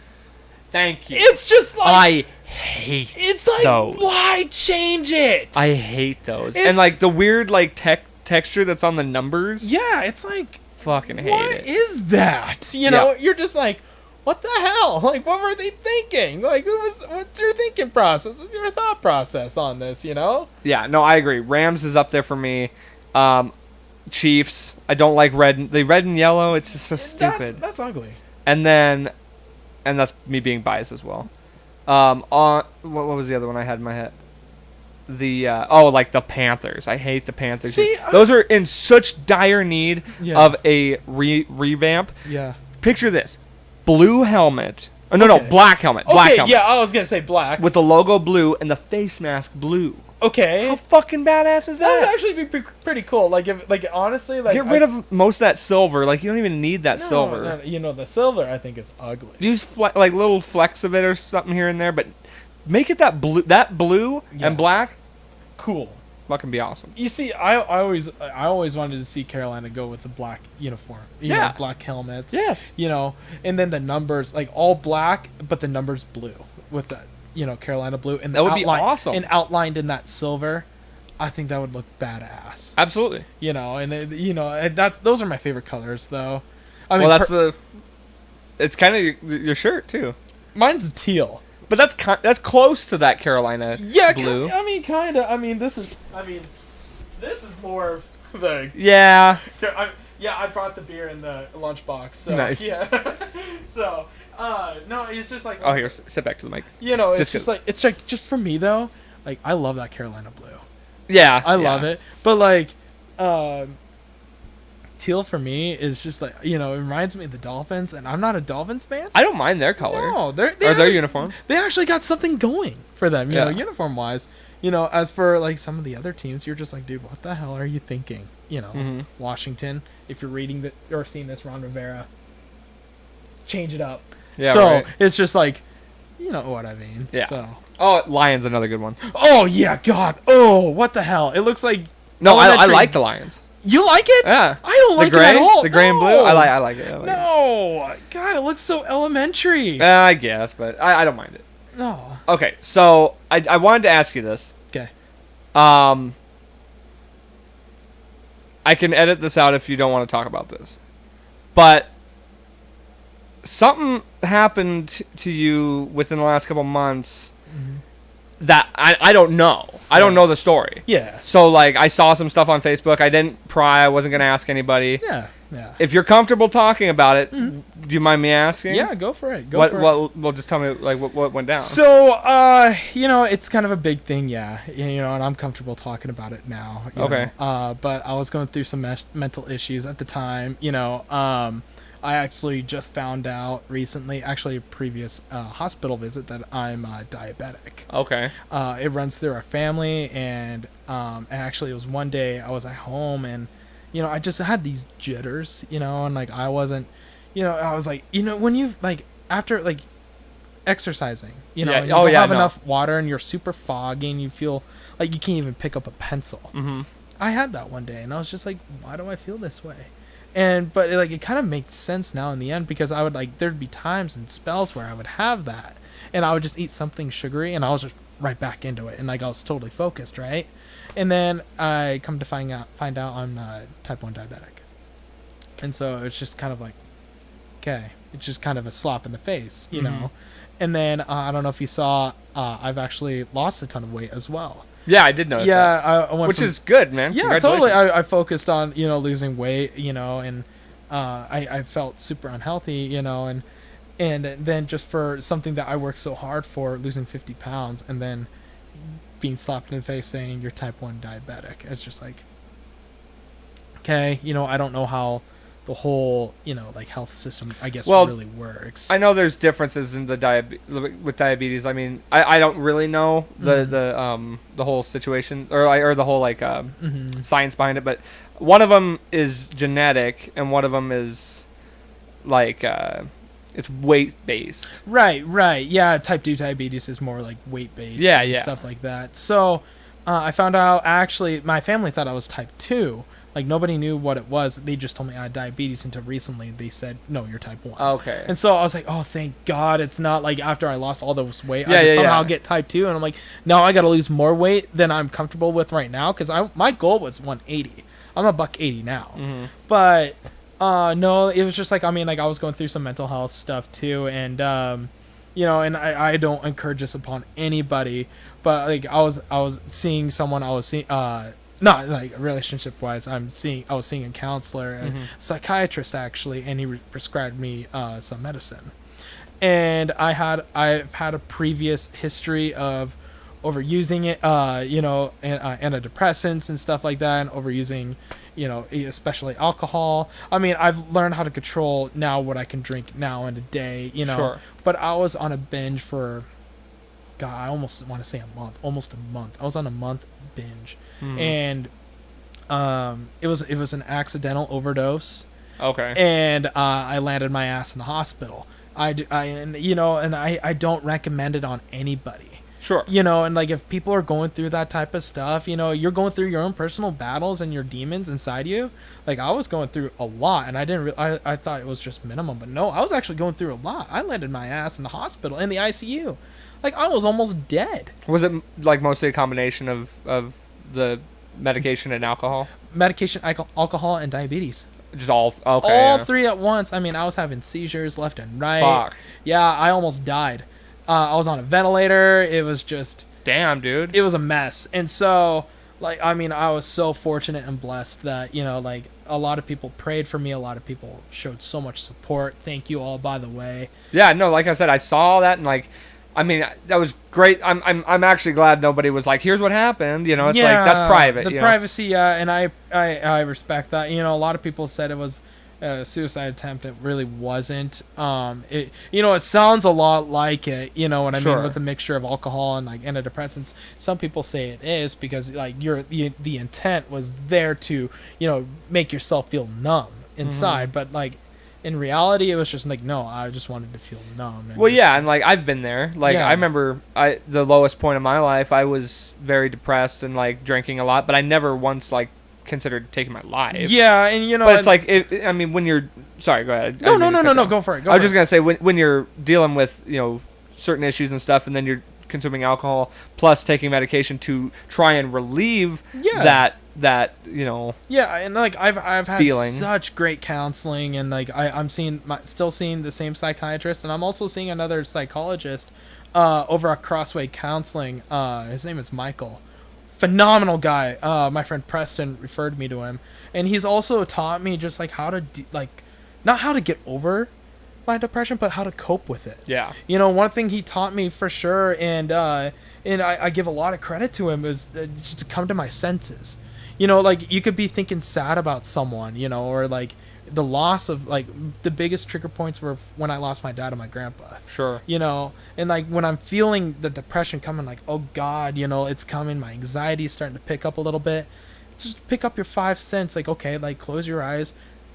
Thank you. It's just like I hate it's like those. why change it? I hate those. It's- And like the weird like texture that's on the numbers. Yeah, it's like Fucking hate what it. is that? You're just like, what the hell? Like, what were they thinking? Like, what's your thinking process? What's your thought process on this? Yeah, no, I agree. Rams is up there for me. Chiefs. I don't like the red and yellow. It's just so stupid. That's ugly. And that's me being biased as well. What was the other one I had in my head? Like the Panthers. I hate the Panthers. See, those are in such dire need Yeah. of a revamp. Yeah. Picture this: blue helmet. Oh, no, Okay. black helmet. Black Okay, helmet yeah, I was gonna say black. with the logo blue and the face mask blue. Okay, How fucking badass is that would that? actually be pretty cool. Like, honestly, like Get rid of most of that silver. Like you don't even need that no, silver. no, the silver I think is ugly. Use like little flecks of it or something here and there, but make it that blue. That blue Yeah. and black. Cool. Fucking be awesome. You see, I always wanted to see Carolina go with the black uniform. Yeah. Black helmets. Yes. And then the numbers like all black, but the numbers blue with the Carolina blue and That would be awesome. and outlined in that silver. I think that would look badass. Absolutely. And those are my favorite colors though. I mean, Well, it's kind of your shirt too. mine's teal. But that's close to that Carolina Yeah, blue. kind of. I mean, this is more the. Yeah. I brought the beer in the lunchbox. So, Nice. Yeah. So, no, it's just like. Oh, here, sit back to the mic. It's Just just like it's like just for me though. Like I love that Carolina blue. Yeah. I love it, but like, teal for me is just like it reminds me of the Dolphins, and I'm not a Dolphins fan. I don't mind their color No, or their uniform. They actually got something going for them, Yeah. uniform wise. As for like some of the other teams, you're just like, dude, what the hell are you thinking? Mhm. Washington. If you're reading or seeing this, Ron Rivera, change it up. Yeah. So Right. it's just like, you know what I mean. Yeah. So. Oh, Lions, another good one. Oh yeah, God. Oh, what the hell? It looks like. No, I elementary- like the Lions. You like it? Yeah. I don't like the gray, it at all. the gray and blue. No. I like it. I like it. No, God, it looks so elementary. I guess, but I don't mind it. No. Okay, so I wanted to ask you this. Okay. I can edit this out if you don't want to talk about this. But something happened to you within the last couple months that I don't know. I don't know the story. Yeah. So, like, I saw some stuff on Facebook. I didn't pry. I wasn't going to ask anybody. Yeah. Yeah. If you're comfortable talking about it, do you mind me asking? Yeah, go for it. Go What? for it. Well, just tell me like what went down. So, it's kind of a big thing, yeah. And I'm comfortable talking about it now. Okay. But I was going through some mental issues at the time. I actually just found out recently, actually a previous hospital visit, that I'm diabetic. Okay. It runs through our family, and actually it was one day I was at home, and I just had these jitters, and like I wasn't, I was like, when you like after like exercising, and you don't have enough water, and you're super foggy, and you feel like you can't even pick up a pencil. Mm-hmm. I had that one day, and I was just like, why do I feel this way? But it kind of makes sense now in the end, because I would there'd be times and spells where I would have that, and I would just eat something sugary, and I was just right back into it, and like I was totally focused, right? And then I come to find out I'm type 1 diabetic, and so it's just kind of like, okay, it's just kind of a slap in the face, you know. And then I don't know if you saw, I've actually lost a ton of weight as well. Yeah, I did notice that. I went which is good, man. Yeah, totally. I focused on, losing weight, and I felt super unhealthy, and then just for something that I worked so hard for, losing 50 pounds, and then being slapped in the face saying you're type 1 diabetic. It's just like, okay, I don't know how the whole, health system, I guess, really works. I know there's differences in the with diabetes. I mean, I don't really know the whole situation or the whole science behind it, but one of them is genetic and one of them is it's weight based. Right. Yeah, type 2 diabetes is more like weight based. Yeah. Stuff like that. So I found out, actually, my family thought I was type 2. Like, nobody knew what it was. They just told me I had diabetes until recently. They said, no, you're type 1. Okay. And so I was like, oh, thank God it's not like after I lost all this weight, I just somehow get type 2. And I'm like, no, I got to lose more weight than I'm comfortable with right now, because my goal was 180. I'm a $180 now. Mm-hmm. But no, it was just like, I was going through some mental health stuff too. And, and I don't encourage this upon anybody. But like I was seeing someone not like relationship wise. I was seeing a counselor, a psychiatrist actually, and he prescribed me some medicine. And I've had a previous history of overusing it, antidepressants and stuff like that, and overusing, especially alcohol. I've learned how to control now what I can drink now in a day, Sure. But I was on a binge for, God, I almost want to say almost a month. I was on a month binge. And it was an accidental overdose. Okay. And I landed my ass in the hospital. I don't recommend it on anybody. Sure. And like if people are going through that type of stuff, you're going through your own personal battles and your demons inside you. Like I was going through a lot, and I thought it was just minimum, but no, I was actually going through a lot. I landed my ass in the hospital, in the ICU. Like I was almost dead. Was it like mostly a combination of the medication and alcohol? Medication, alcohol, and diabetes. Just all three at once. I was having seizures left and right. Fuck. Yeah, I almost died. I was on a ventilator. It was just... Damn, dude. It was a mess. And so, I was so fortunate and blessed that, a lot of people prayed for me. A lot of people showed so much support. Thank you all, by the way. Yeah, no, like I said, I saw that, and that was great. I'm actually glad nobody was like, here's what happened. It's like, that's private. The privacy, yeah, and I respect that. A lot of people said it was a suicide attempt. It really wasn't. It sounds a lot like it. You know what I mean, with a mixture of alcohol and antidepressants. Some people say it is because the intent was there to make yourself feel numb inside, but in reality, it was just no, I just wanted to feel numb. And I've been there. I remember the lowest point of my life, I was very depressed and drinking a lot, but I never once considered taking my life. Yeah, and but it's when you're sorry, go ahead. No, go for it. I was just gonna say when you're dealing with certain issues and stuff, and then you're consuming alcohol plus taking medication to try and relieve that and I've had feeling. Such great counseling, and I'm still seeing the same psychiatrist, and I'm also seeing another psychologist over at Crossway Counseling. His name is Michael. Phenomenal guy. My friend Preston referred me to him, and he's also taught me just how to not how to get over my depression, but how to cope with it. Yeah. One thing he taught me for sure, and I give a lot of credit to him, is just to come to my senses. You could be thinking sad about someone, or the loss of like the biggest trigger points were when I lost my dad and my grandpa. Sure. You know, and like when I'm feeling the depression coming, like, oh God, you know, it's coming. My anxiety is starting to pick up a little bit. Just pick up your 5 cents. Like, okay, like close your eyes,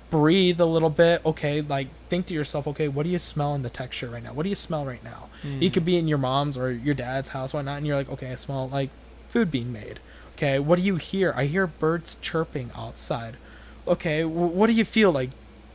breathe a little bit. Okay, like think to yourself, okay, what do you smell in the texture right now? What do you smell right now? You could be in your mom's or your dad's house, whatnot, and you're like, okay, I smell like food being made. Okay, what do you hear? I hear birds chirping outside. Okay, what do you feel? Like,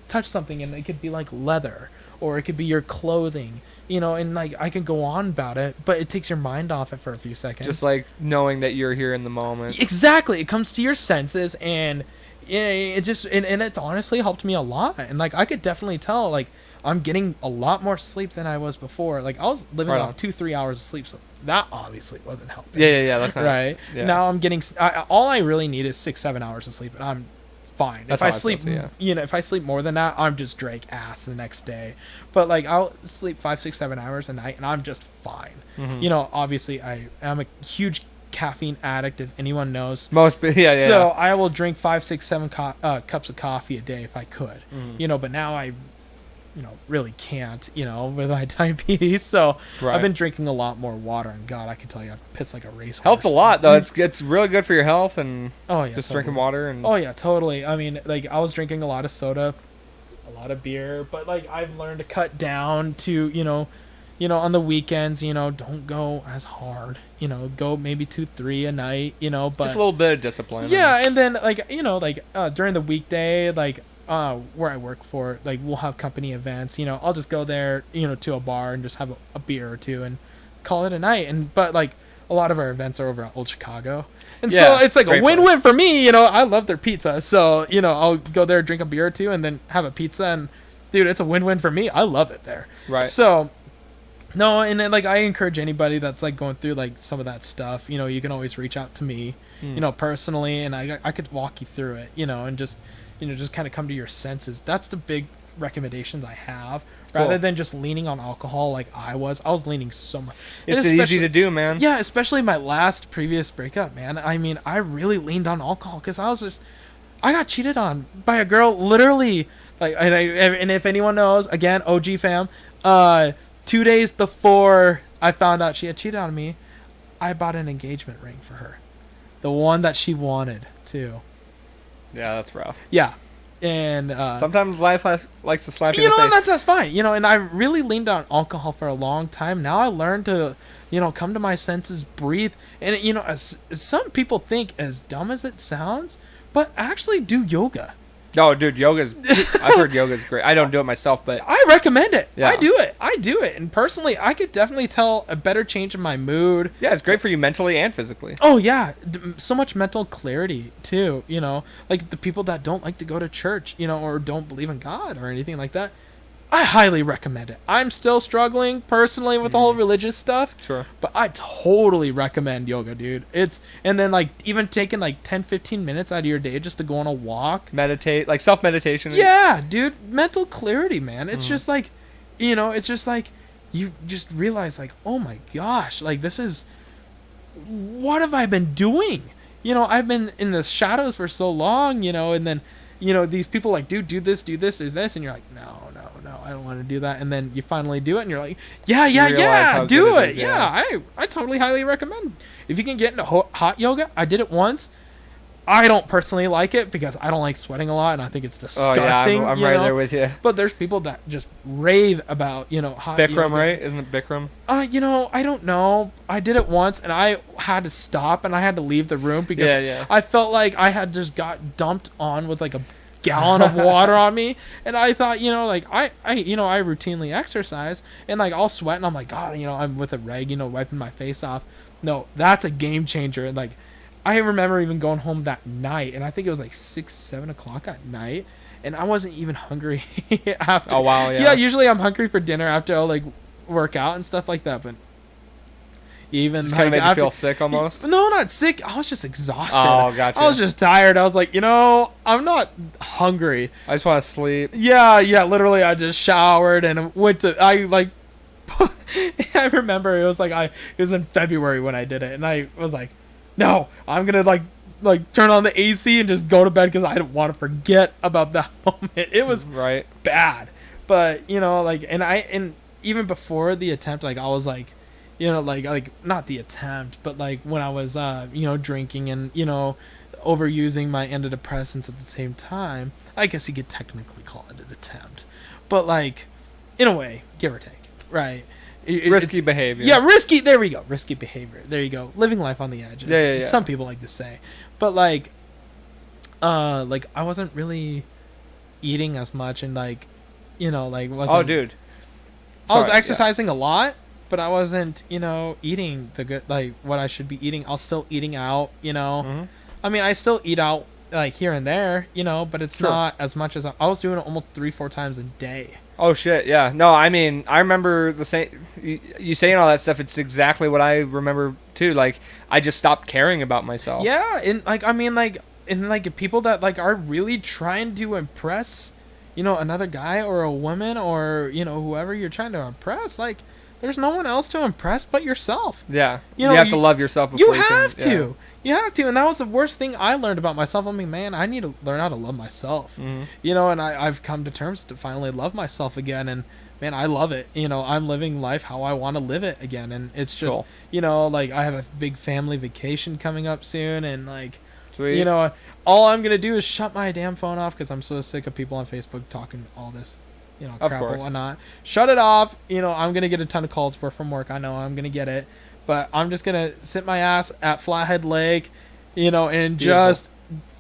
touch something, and it could be like leather, or it could be your clothing, you know, and like I can go on about it, but it takes your mind off it for a few seconds. Just like knowing that you're here in the moment. Exactly, it comes to your senses, and it just and it's honestly helped me a lot. And like I could definitely tell, like I'm getting a lot more sleep than I was before. Like I was living Right off on. 2-3 hours of sleep, so that obviously wasn't helping. Yeah. That's not Right. Yeah. Now I'm getting all I really need is 6-7 hours of sleep, and I'm fine. That's If I how I sleep, feel too, yeah. you know, if I sleep more than that, I'm just Drake ass the next day. But like I'll sleep 5, 6, 7 hours a night, and I'm just fine. Mhm. You know, obviously I am a huge caffeine addict, if anyone knows. Most, yeah. So I will drink 5, 6, 7 cups of coffee a day if I could. Mhm. You know, but now I, you know, really can't. You know, with my diabetes, so Right. I've been drinking a lot more water. And God, I can tell you, I piss like a racehorse. Helps a lot though. It's really good for your health and Oh yeah, just totally. drinking water and Oh yeah, totally. I mean, like I was drinking a lot of soda, a lot of beer, but like I've learned to cut down to, you know, on the weekends, you know, don't go as hard. You know, go maybe 2-3 a night, you know, but just a little bit of discipline. yeah, and then like, you know, like during the weekday, like where I work for, like we'll have company events, you know, I'll just go there, you know, to a bar and just have a beer or two and call it a night. And but like a lot of our events are over at Old Chicago. And Yeah, so it's like a great win-win for me, you know. I love their pizza. So, you know, I'll go there, drink a beer or two, and then have a pizza, and dude, it's a win-win for me. I love it there. Right. So no, and then like I encourage anybody that's like going through like some of that stuff, you know, you can always reach out to me, you know, personally, and I could walk you through it, you know, and just, you know, just kind of come to your senses. That's the big recommendations I have, rather Cool. than just leaning on alcohol like I was leaning so much. And It's easy especially- to do, man. yeah, especially my last previous breakup, man. I mean, I really leaned on alcohol because I got cheated on by a girl, literally. Like, and if anyone knows, again, OG fam, 2 days before I found out she had cheated on me, I bought an engagement ring for her, the one that she wanted too. Yeah, that's rough. Yeah, and Sometimes life likes to slap you you in know, the and face. that's fine. You know, and I really leaned on alcohol for a long time. Now I learned to, you know, come to my senses, breathe, and you know, as some people think, as dumb as it sounds, but actually do yoga. No, dude, I've heard yoga's great. I don't do it myself, but I recommend it. Yeah. I do it, and personally, I could definitely tell a better change in my mood. yeah, it's great for you mentally and physically. Oh yeah, so much mental clarity too. You know, like the people that don't like to go to church, you know, or don't believe in God or anything like that. I highly recommend it. I'm still struggling personally with the whole religious stuff. Sure. But I totally recommend yoga, dude. And then like even taking like 10-15 minutes out of your day just to go on a walk. Meditate, like self-meditation. Yeah, dude, mental clarity, man. It's just like, you know, it's just like you just realize like, oh my gosh, like this is, what have I been doing? You know, I've been in the shadows for so long, you know, and then, you know, these people like, dude, do this, do this, and you're like, no, I don't want to do that. And then you finally do it, and you're like, yeah, realize how do good it it. is, Yeah, I totally highly recommend. If you can get into hot yoga, I did it once. I don't personally like it because I don't like sweating a lot, and I think it's Oh disgusting. yeah, I'm you right know? there with you. But there's people that just rave about, you know, hot Bikram, yoga. right? Isn't it Bikram? You know, I don't know. I did it once, and I had to stop, and I had to leave the room because Yeah. I felt like I had just got dumped on with like a gallon of water on me, and I thought, you know, like I routinely exercise, and like I'll sweat, and I'm like, God, you know, I'm with a rag, you know, wiping my face off. No, that's a game changer. And like, I remember even going home that night, and I think it was like 6-7 o'clock at night, and I wasn't even hungry after. Oh wow, yeah. Yeah, usually I'm hungry for dinner after I'll like work out and stuff like that, but even Just like kind of made you after, feel sick almost. no, not sick. I was just exhausted. Oh, gotcha. I was just tired. I was like, you know, I'm not hungry. I just want to sleep. Yeah. Literally, I just showered and went to. I like. I remember it was in February when I did it, and I was like, no, I'm gonna like like turn on the AC and just go to bed because I didn't want to forget about that moment. It was right. bad. But like, and even before the attempt, like I was like, like not the attempt, but like when I was drinking and overusing my antidepressants at the same time, I guess you could technically call it an attempt, but like in a way, give or take, right? Risky behavior. Yeah, risky. There we go. Risky behavior. There you go. Living life on the edge. Yeah. Some people like to say, but like I wasn't really eating as much, and like, wasn't. Oh, dude. I was exercising a lot, but I wasn't, eating the good, like what I should be eating. I was still eating out, Mm-hmm. I mean, I still eat out like here and there, but it's Sure. not as much as I was doing it almost 3-4 times a day. Oh shit, yeah. No, I mean, I remember the same. You saying all that stuff. It's exactly what I remember too. Like, I just stopped caring about myself. Yeah, and like I mean, like and like people that like are really trying to impress, another guy or a woman or whoever you're trying to impress. Like, there's no one else to impress but yourself. Yeah. You have to love yourself. You Before have can, to. You have to, and that was the worst thing I learned about myself. I mean, man, I need to learn how to love myself. Mm-hmm. And I've come to terms to finally love myself again, and man, I love it. I'm living life how I want to live it again, and it's just, Cool. like I have a big family vacation coming up soon, and like, Sweet. all I'm gonna do is shut my damn phone off because I'm so sick of people on Facebook talking all this, Of crap course. and whatnot. Shut it off. I'm gonna get a ton of calls from work. I know I'm gonna get it, but I'm just gonna sit my ass at Flathead Lake, and just.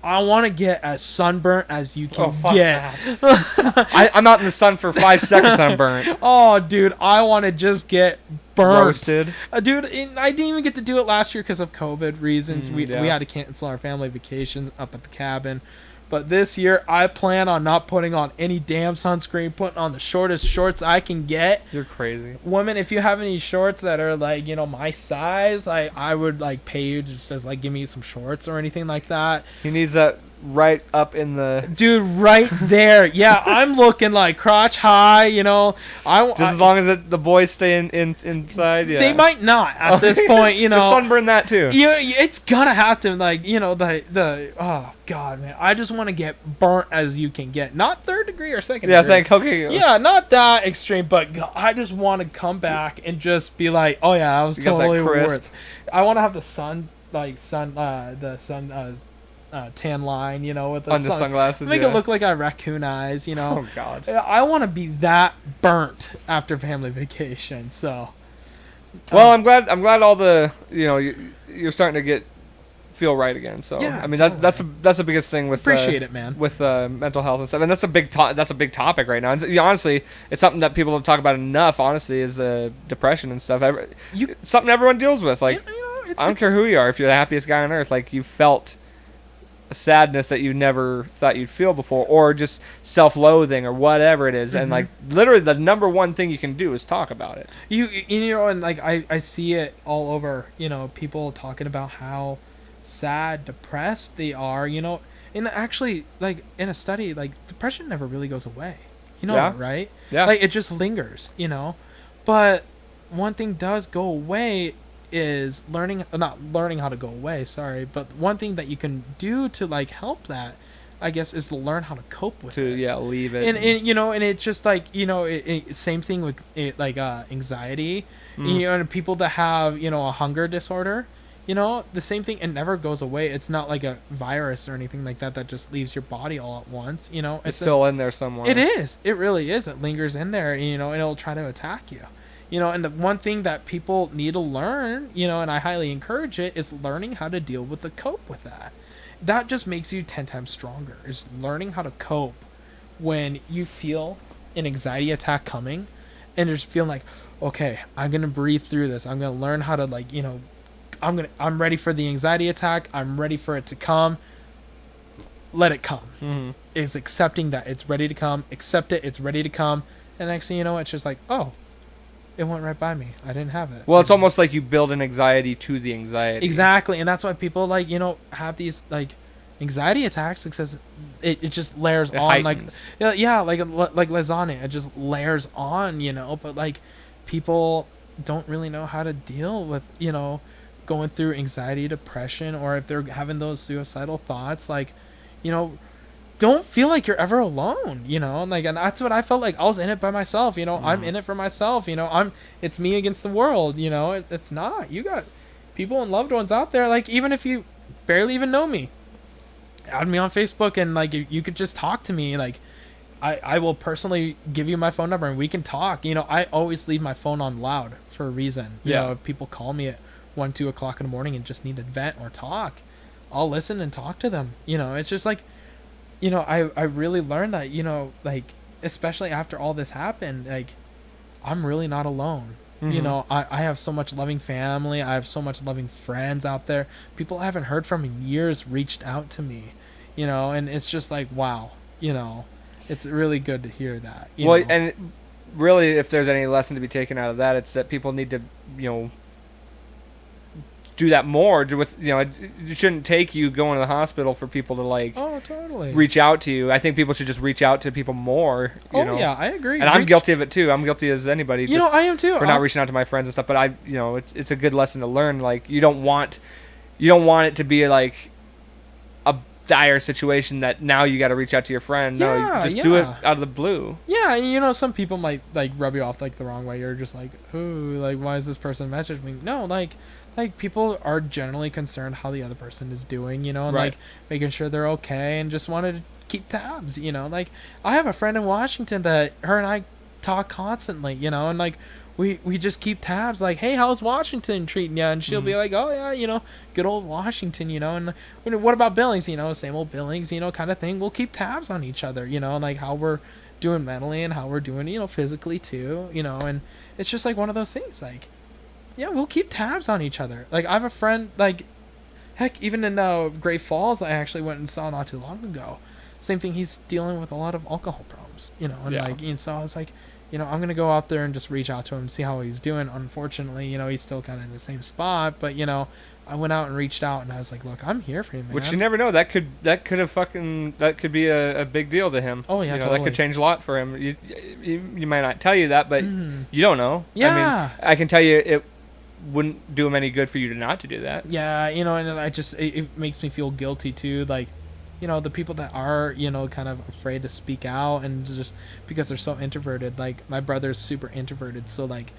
I want to get as sunburnt as you can get. I'm out in the sun for 5 seconds. I'm burnt. Oh, dude, I want to just get burnt. Roasted. Dude, I didn't even get to do it last year because of COVID reasons. We yeah. had to cancel our family vacations up at the cabin. But this year, I plan on not putting on any damn sunscreen, putting on the shortest shorts I can get. You're crazy. Women, if you have any shorts that are like, my size, I would like pay you to just like give me some shorts or anything like that. He needs that right up in the... Dude, right there. Yeah, I'm looking like crotch high, Just as long as the boys stay inside, yeah. They might not at this point, Just sunburn that too. It's gonna have to, like, oh god, man, I just want to get burnt as you can get, not third degree or second degree. Okay. Yeah, not that extreme, but God, I just want to come back and just be like, oh yeah, I was totally worth. I want to have the sun tan line, with the under sunglasses, make it look like I raccoon eyes, Oh god. I want to be that burnt after family vacation. So, well, I'm glad all the you're starting to feel right again. So yeah, I mean totally. that's the biggest thing with appreciate it, man. With mental health and stuff, and that's a big topic right now. And honestly, it's something that people don't talk about enough. Honestly, is depression and stuff. It's something everyone deals with. Like, I don't care who you are. If you're the happiest guy on earth, like you felt a sadness that you never thought you'd feel before, or just self-loathing or whatever it is. And like literally the number one thing you can do is talk about it. And like I see it all over, people talking about how sad, depressed they are, and actually, like, in a study, like, depression never really goes away, Yeah. that, right? Yeah. Like, it just lingers, but one thing does go away is not learning how to go away, sorry, but one thing that you can do to like help that, I guess, is to learn how to cope with it. Leave it. And and it's just like, same thing with it, like anxiety, and people that have, a hunger disorder, the same thing. It never goes away. It's not like a virus or anything like that just leaves your body all at once, it's still in there somewhere. It is. It really is. It lingers in there, and it'll try to attack you. And the one thing that people need to learn, and I highly encourage it, is learning how to deal with the cope with that. That just makes you 10 times stronger, is learning how to cope when you feel an anxiety attack coming and just feeling like, okay, I'm going to breathe through this. I'm going to learn how to, like, I'm ready for the anxiety attack. I'm ready for it to come. Let it come. Mm-hmm. Is accepting that it's ready to come. Accept it. It's ready to come. And next thing you know, it's just like, oh, it went right by me. I didn't have it. Well, it's almost like you build an anxiety to the anxiety. Exactly, and that's why people like have these like anxiety attacks because it just layers on heightens. like like lasagna. It just layers on, but like people don't really know how to deal with going through anxiety, depression, or if they're having those suicidal thoughts, like, you know, don't feel like you're ever alone, you know, like, and that's what I felt like. I was in it by myself, you know. I'm in it for myself, you know. It's me against the world, you know. It's not. You got people and loved ones out there, like, even if you barely even know me, add me on Facebook, and like you could just talk to me. Like, I will personally give you my phone number and we can talk. You know, I always leave my phone on loud for a reason. You know, if people call me at 1-2 o'clock in the morning and just need to vent or talk, I'll listen and talk to them. You know, it's just like, you know, I really learned that, you know, like, especially after all this happened, like, I'm really not alone. You know, I have so much loving family. I have so much loving friends out there. People I haven't heard from in years reached out to me, you know, and it's just like, wow, you know, it's really good to hear that. You know? And really, if there's any lesson to be taken out of that, it's that people need to, you know, do that more. With, you know, it shouldn't take you going to the hospital for people to, like, totally reach out to you. I think people should just reach out to people more. You know? Yeah, I agree. And I'm guilty of it too. I'm guilty as anybody. You know, I am too. For not reaching out to my friends and stuff. But you know, it's a good lesson to learn. Like, you don't want it to be like a dire situation that now you got to reach out to your friend. No, just do it out of the blue. Yeah, and you know, some people might, like, rub you off, like, the wrong way. You're just like, ooh, like, why is this person messaging me? No, like people are generally concerned how the other person is doing, you know, and like making sure they're okay, and just wanted to keep tabs, you know. Like, I have a friend in Washington that her and I talk constantly, you know, and like we just keep tabs, like, hey, how's Washington treating you? And she'll be like, oh yeah, you know, good old Washington, you know. And what about Billings? You know, same old Billings, you know, kind of thing. We'll keep tabs on each other, you know, like how we're doing mentally and how we're doing, you know, physically too, you know. And it's just like one of those things, like, yeah, we'll keep tabs on each other. Like, I have a friend, like, heck, even in Great Falls, I actually went and saw not too long ago. Same thing, he's dealing with a lot of alcohol problems, you know, and like, and so I was like, you know, I'm gonna go out there and just reach out to him and see how he's doing. Unfortunately, you know, he's still kind of in the same spot, but, you know, I went out and reached out, and I was like, look, I'm here for you, man. Which you never know. That could be a big deal to him. Oh yeah, you know, totally. That could change a lot for him. You might not tell you that, but you don't know. Yeah. I mean, I can tell you it wouldn't do him any good for you not to do that. Yeah, you know, and then it makes me feel guilty too, like, you know, the people that are, you know, kind of afraid to speak out, and just because they're so introverted. Like, my brother's super introverted, so like,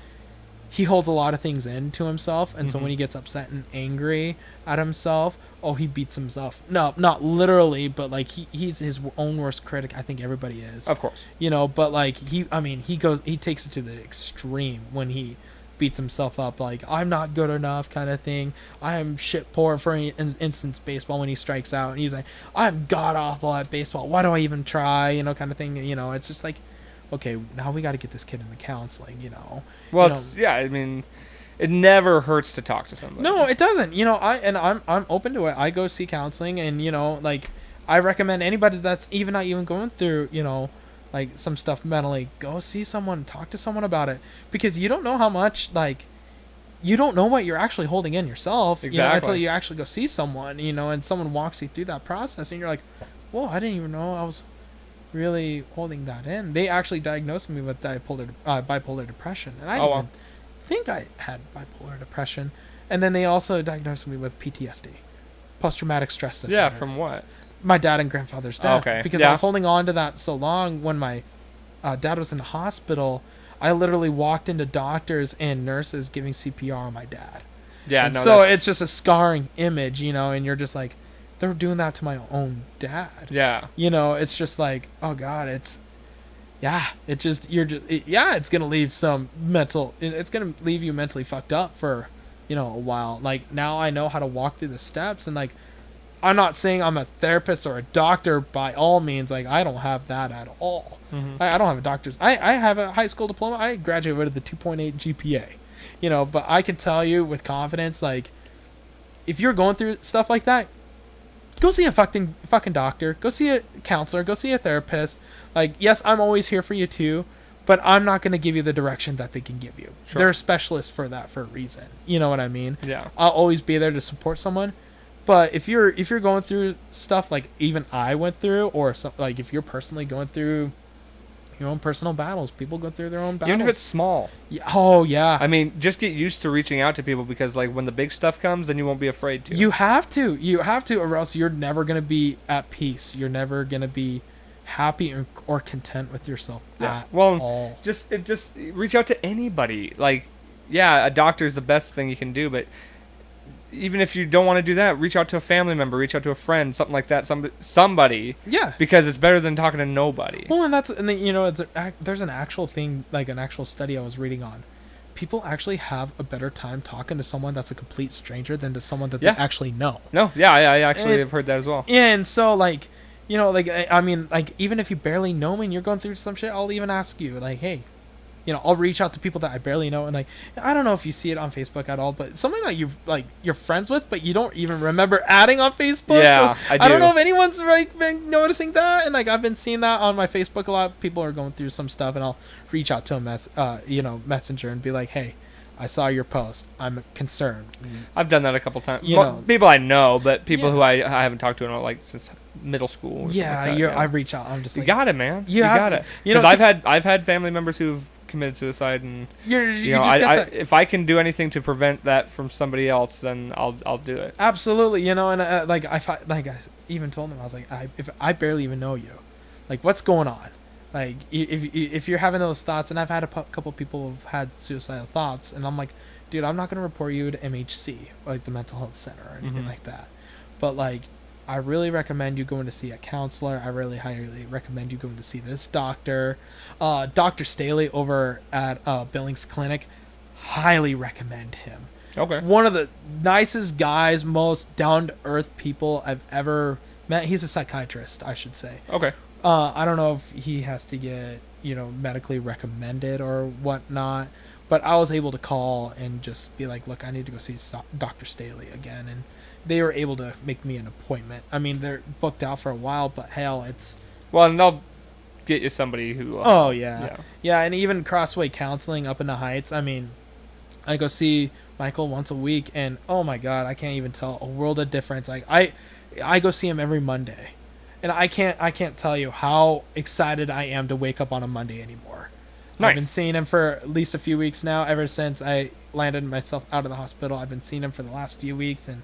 he holds a lot of things in to himself, and so when he gets upset and angry at himself, he beats himself. No, not literally, but like, he's his own worst critic. I think everybody is, of course, you know, but like, he takes it to the extreme when he beats himself up, like, I'm not good enough kind of thing. I am shit poor, for instance, baseball, when he strikes out, and he's like, I'm god awful at baseball, why do I even try, you know, kind of thing. You know, it's just like, okay, now we got to get this kid into counseling, you know. Well, you know, yeah, I mean, it never hurts to talk to somebody. No, it doesn't. You know, I'm open to it. I go see counseling, and, you know, like, I recommend anybody that's not even going through, you know, like, some stuff mentally, go see someone, talk to someone about it, because you don't know how much, like, you don't know what you're actually holding in yourself, you know, until you actually go see someone, you know, and someone walks you through that process, and you're like, whoa, I didn't even know I was really holding that in. They actually diagnosed me with bipolar depression, and I didn't think I had bipolar depression. And then they also diagnosed me with PTSD, post-traumatic stress disorder. Yeah, from what? My dad and grandfather's death. Okay. Because I was holding on to that so long. When my dad was in the hospital, I literally walked into doctors and nurses giving CPR on my dad. Yeah, and so it's just a scarring image, you know, and you're just like, they're doing that to my own dad. Yeah. You know, it's just like, oh God, it's going to leave some it's going to leave you mentally fucked up for, you know, a while. Like, now I know how to walk through the steps, and like, I'm not saying I'm a therapist or a doctor by all means. Like, I don't have that at all. I don't have a doctor's. I have a high school diploma. I graduated with a 2.8 GPA, you know, but I can tell you with confidence, like, if you're going through stuff like that, go see a fucking doctor. Go see a counselor. Go see a therapist. Like, yes, I'm always here for you too, but I'm not going to give you the direction that they can give you. Sure. They're specialists for that for a reason. You know what I mean? Yeah. I'll always be there to support someone. But if you're going through stuff like even I went through, or like if you're personally going through your own personal battles. People go through their own battles. Even if it's small. Yeah. Oh yeah. I mean, just get used to reaching out to people because, like, when the big stuff comes, then you won't be afraid to. You have to. You have to, or else you're never gonna be at peace. You're never gonna be happy or content with yourself. At all. just reach out to anybody. Like, yeah, a doctor is the best thing you can do, but even if you don't want to do that, reach out to a family member, reach out to a friend, something like that. Somebody. Yeah. Because it's better than talking to nobody. Well, and then, you know, there's an actual thing, like an actual study I was reading on. People actually have a better time talking to someone that's a complete stranger than to someone that they actually know. No, yeah, I actually have heard that as well. Yeah, and so, like, you know, like, I mean, like, even if you barely know me and you're going through some shit, I'll even ask you, like, hey, you know, I'll reach out to people that I barely know, and, like, I don't know if you see it on Facebook at all, but something that you're friends with, but you don't even remember adding on Facebook. Yeah, I do. I don't know if anyone's, like, been noticing that, and, like, I've been seeing that on my Facebook a lot. People are going through some stuff, and I'll reach out to them as, you know, Messenger, and be like, hey, I saw your post. I'm concerned. I've done that a couple times. You know, people I know, but people who I haven't talked to in, like, since middle school. Or yeah, like that, I reach out. I'm just you like, got it, man. You got it. You know, Because I've had family members who've committed suicide, and you know, if I can do anything to prevent that from somebody else, then I'll do it. Absolutely, you know, and like I even told them, I was like, if I barely even know you, like, what's going on? Like, if you're having those thoughts, and I've had a couple people who've had suicidal thoughts, and I'm like, dude, I'm not gonna report you to MHC, like the mental health center or anything like that, but like, I really recommend you going to see a counselor. I really highly recommend you going to see this doctor. Dr. Staley over at Billings Clinic, highly recommend him. Okay. One of the nicest guys, most down-to-earth people I've ever met. He's a psychiatrist, I should say. Okay. I don't know if he has to get, you know, medically recommended or whatnot, but I was able to call and just be like, look, I need to go see Dr. Staley again, and they were able to make me an appointment. I mean, they're booked out for a while, but hell, it's... Well, and they'll get you somebody who... oh, yeah. Yeah, and even Crossway Counseling up in the Heights, I mean, I go see Michael once a week, and oh my God, I can't even tell a world of difference. Like, I go see him every Monday, and I can't tell you how excited I am to wake up on a Monday anymore. Nice. I've been seeing him for at least a few weeks now, ever since I landed myself out of the hospital. I've been seeing him for the last few weeks, and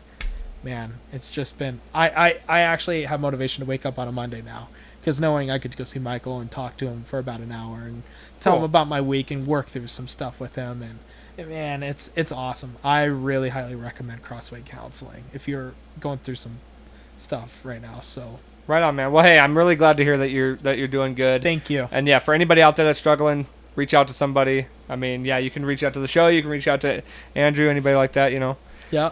man, it's just been... I actually have motivation to wake up on a Monday now, because knowing I could go see Michael and talk to him for about an hour and tell him about my week and work through some stuff with him, and man, it's awesome. I really highly recommend Crossway Counseling if you're going through some stuff right now. So right on, man. Well, hey, I'm really glad to hear that you're doing good. Thank you. And yeah, for anybody out there that's struggling, reach out to somebody. I mean, yeah, you can reach out to the show. You can reach out to Andrew, anybody like that, you know. Yeah.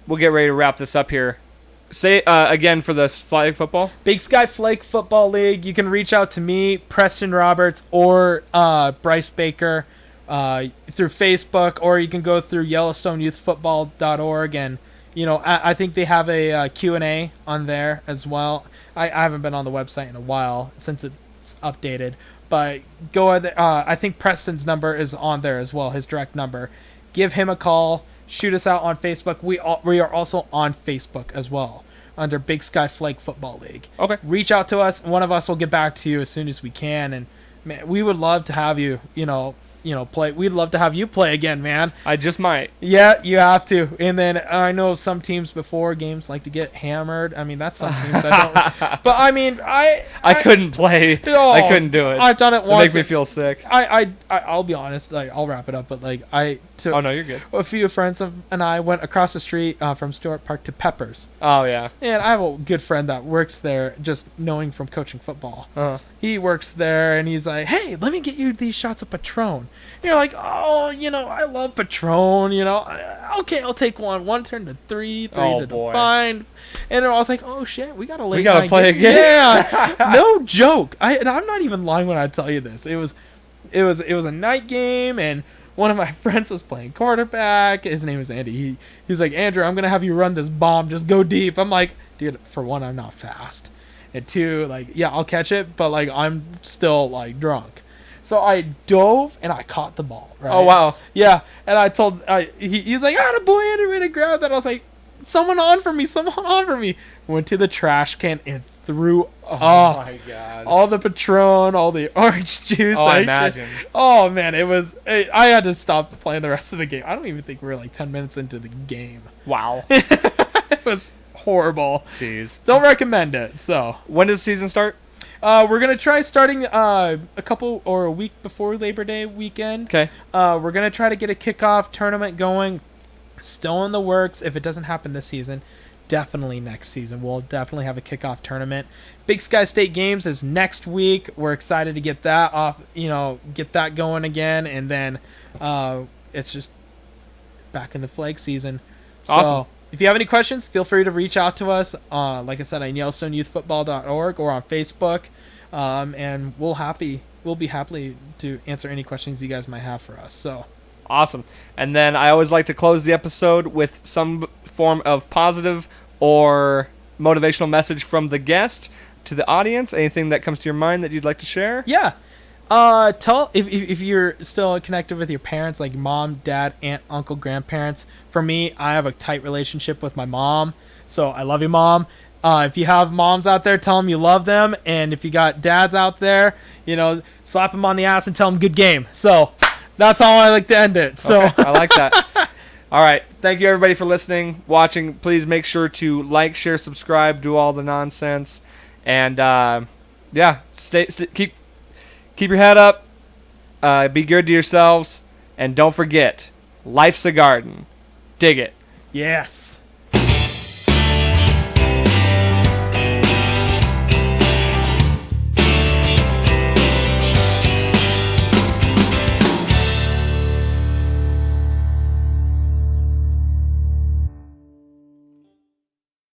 We'll get ready to wrap this up here. Say again for the flag football. Big Sky Flag Football League. You can reach out to me, Preston Roberts, or Bryce Baker through Facebook, or you can go through YellowstoneYouthFootball.org, and you know, I think they have a Q&A on there as well. I haven't been on the website in a while since it's updated, but go ahead. I think Preston's number is on there as well, his direct number. Give him a call. Shoot us out on Facebook. We are also on Facebook as well under Big Sky Flag Football League. Okay. Reach out to us. One of us will get back to you as soon as we can. And man, we would love to have you, play. We'd love to have you play again, man. I just might. Yeah, you have to. And then I know some teams before games like to get hammered. I mean, that's some teams I don't. But I mean, I couldn't play. Oh, I couldn't do it. I've done it once. It makes me feel sick. I'll be honest. Like, I'll wrap it up. But like, oh no, you're good. A few friends and I went across the street from Stewart Park to Peppers. Oh yeah. And I have a good friend that works there, just knowing from coaching football. Uh-huh. He works there, and he's like, "Hey, let me get you these shots of Patron." And you're like, "Oh, I love Patron. Okay, I'll take one." One turned to three to five, and I was like, "Oh shit, we gotta play again." Yeah, no joke. And I'm not even lying when I tell you this. It was a night game, and one of my friends was playing quarterback. His name is Andy. He was like, "Andrew, I'm gonna have you run this bomb. Just go deep." I'm like, "Dude, for one, I'm not fast, and two, like, yeah, I'll catch it, but like, I'm still like drunk." So I dove and I caught the ball. Right? Oh wow. Yeah, and I told he's like, "Ah, the boy, Andrew, to grab that." I was like, "Someone on for me! Someone on for me!" Went to the trash can and threw Oh up. my god. All the Patron, all the orange juice. Oh, I imagine. Oh man, I had to stop playing the rest of the game. I don't even think we were like 10 minutes into the game. Wow. It was horrible. Jeez. Don't recommend it. So When does the season start? we're gonna try starting a week before Labor Day weekend. Okay. We're gonna try to get a kickoff tournament going. Still in the works. If it doesn't happen this season, definitely next season. We'll definitely have a kickoff tournament. Big Sky State Games is next week. We're excited to get that off. Get that going again, and then it's just back in the flag season. Awesome. So if you have any questions, feel free to reach out to us. Like I said, on YellowstoneYouthFootball.org or on Facebook, and we'll be happy to answer any questions you guys might have for us. So. Awesome. And then I always like to close the episode with some form of positive or motivational message from the guest to the audience. Anything that comes to your mind that you'd like to share? Yeah. Tell if you're still connected with your parents, like mom, dad, aunt, uncle, grandparents. For me, I have a tight relationship with my mom, so I love you, Mom. If you have moms out there, tell them you love them, and if you got dads out there, slap them on the ass and tell them good game. So that's how I like to end it. So Okay, I like that. All right. Thank you, everybody, for listening, watching. Please make sure to like, share, subscribe, do all the nonsense. And, keep your head up. Be good to yourselves. And don't forget, life's a garden. Dig it. yes.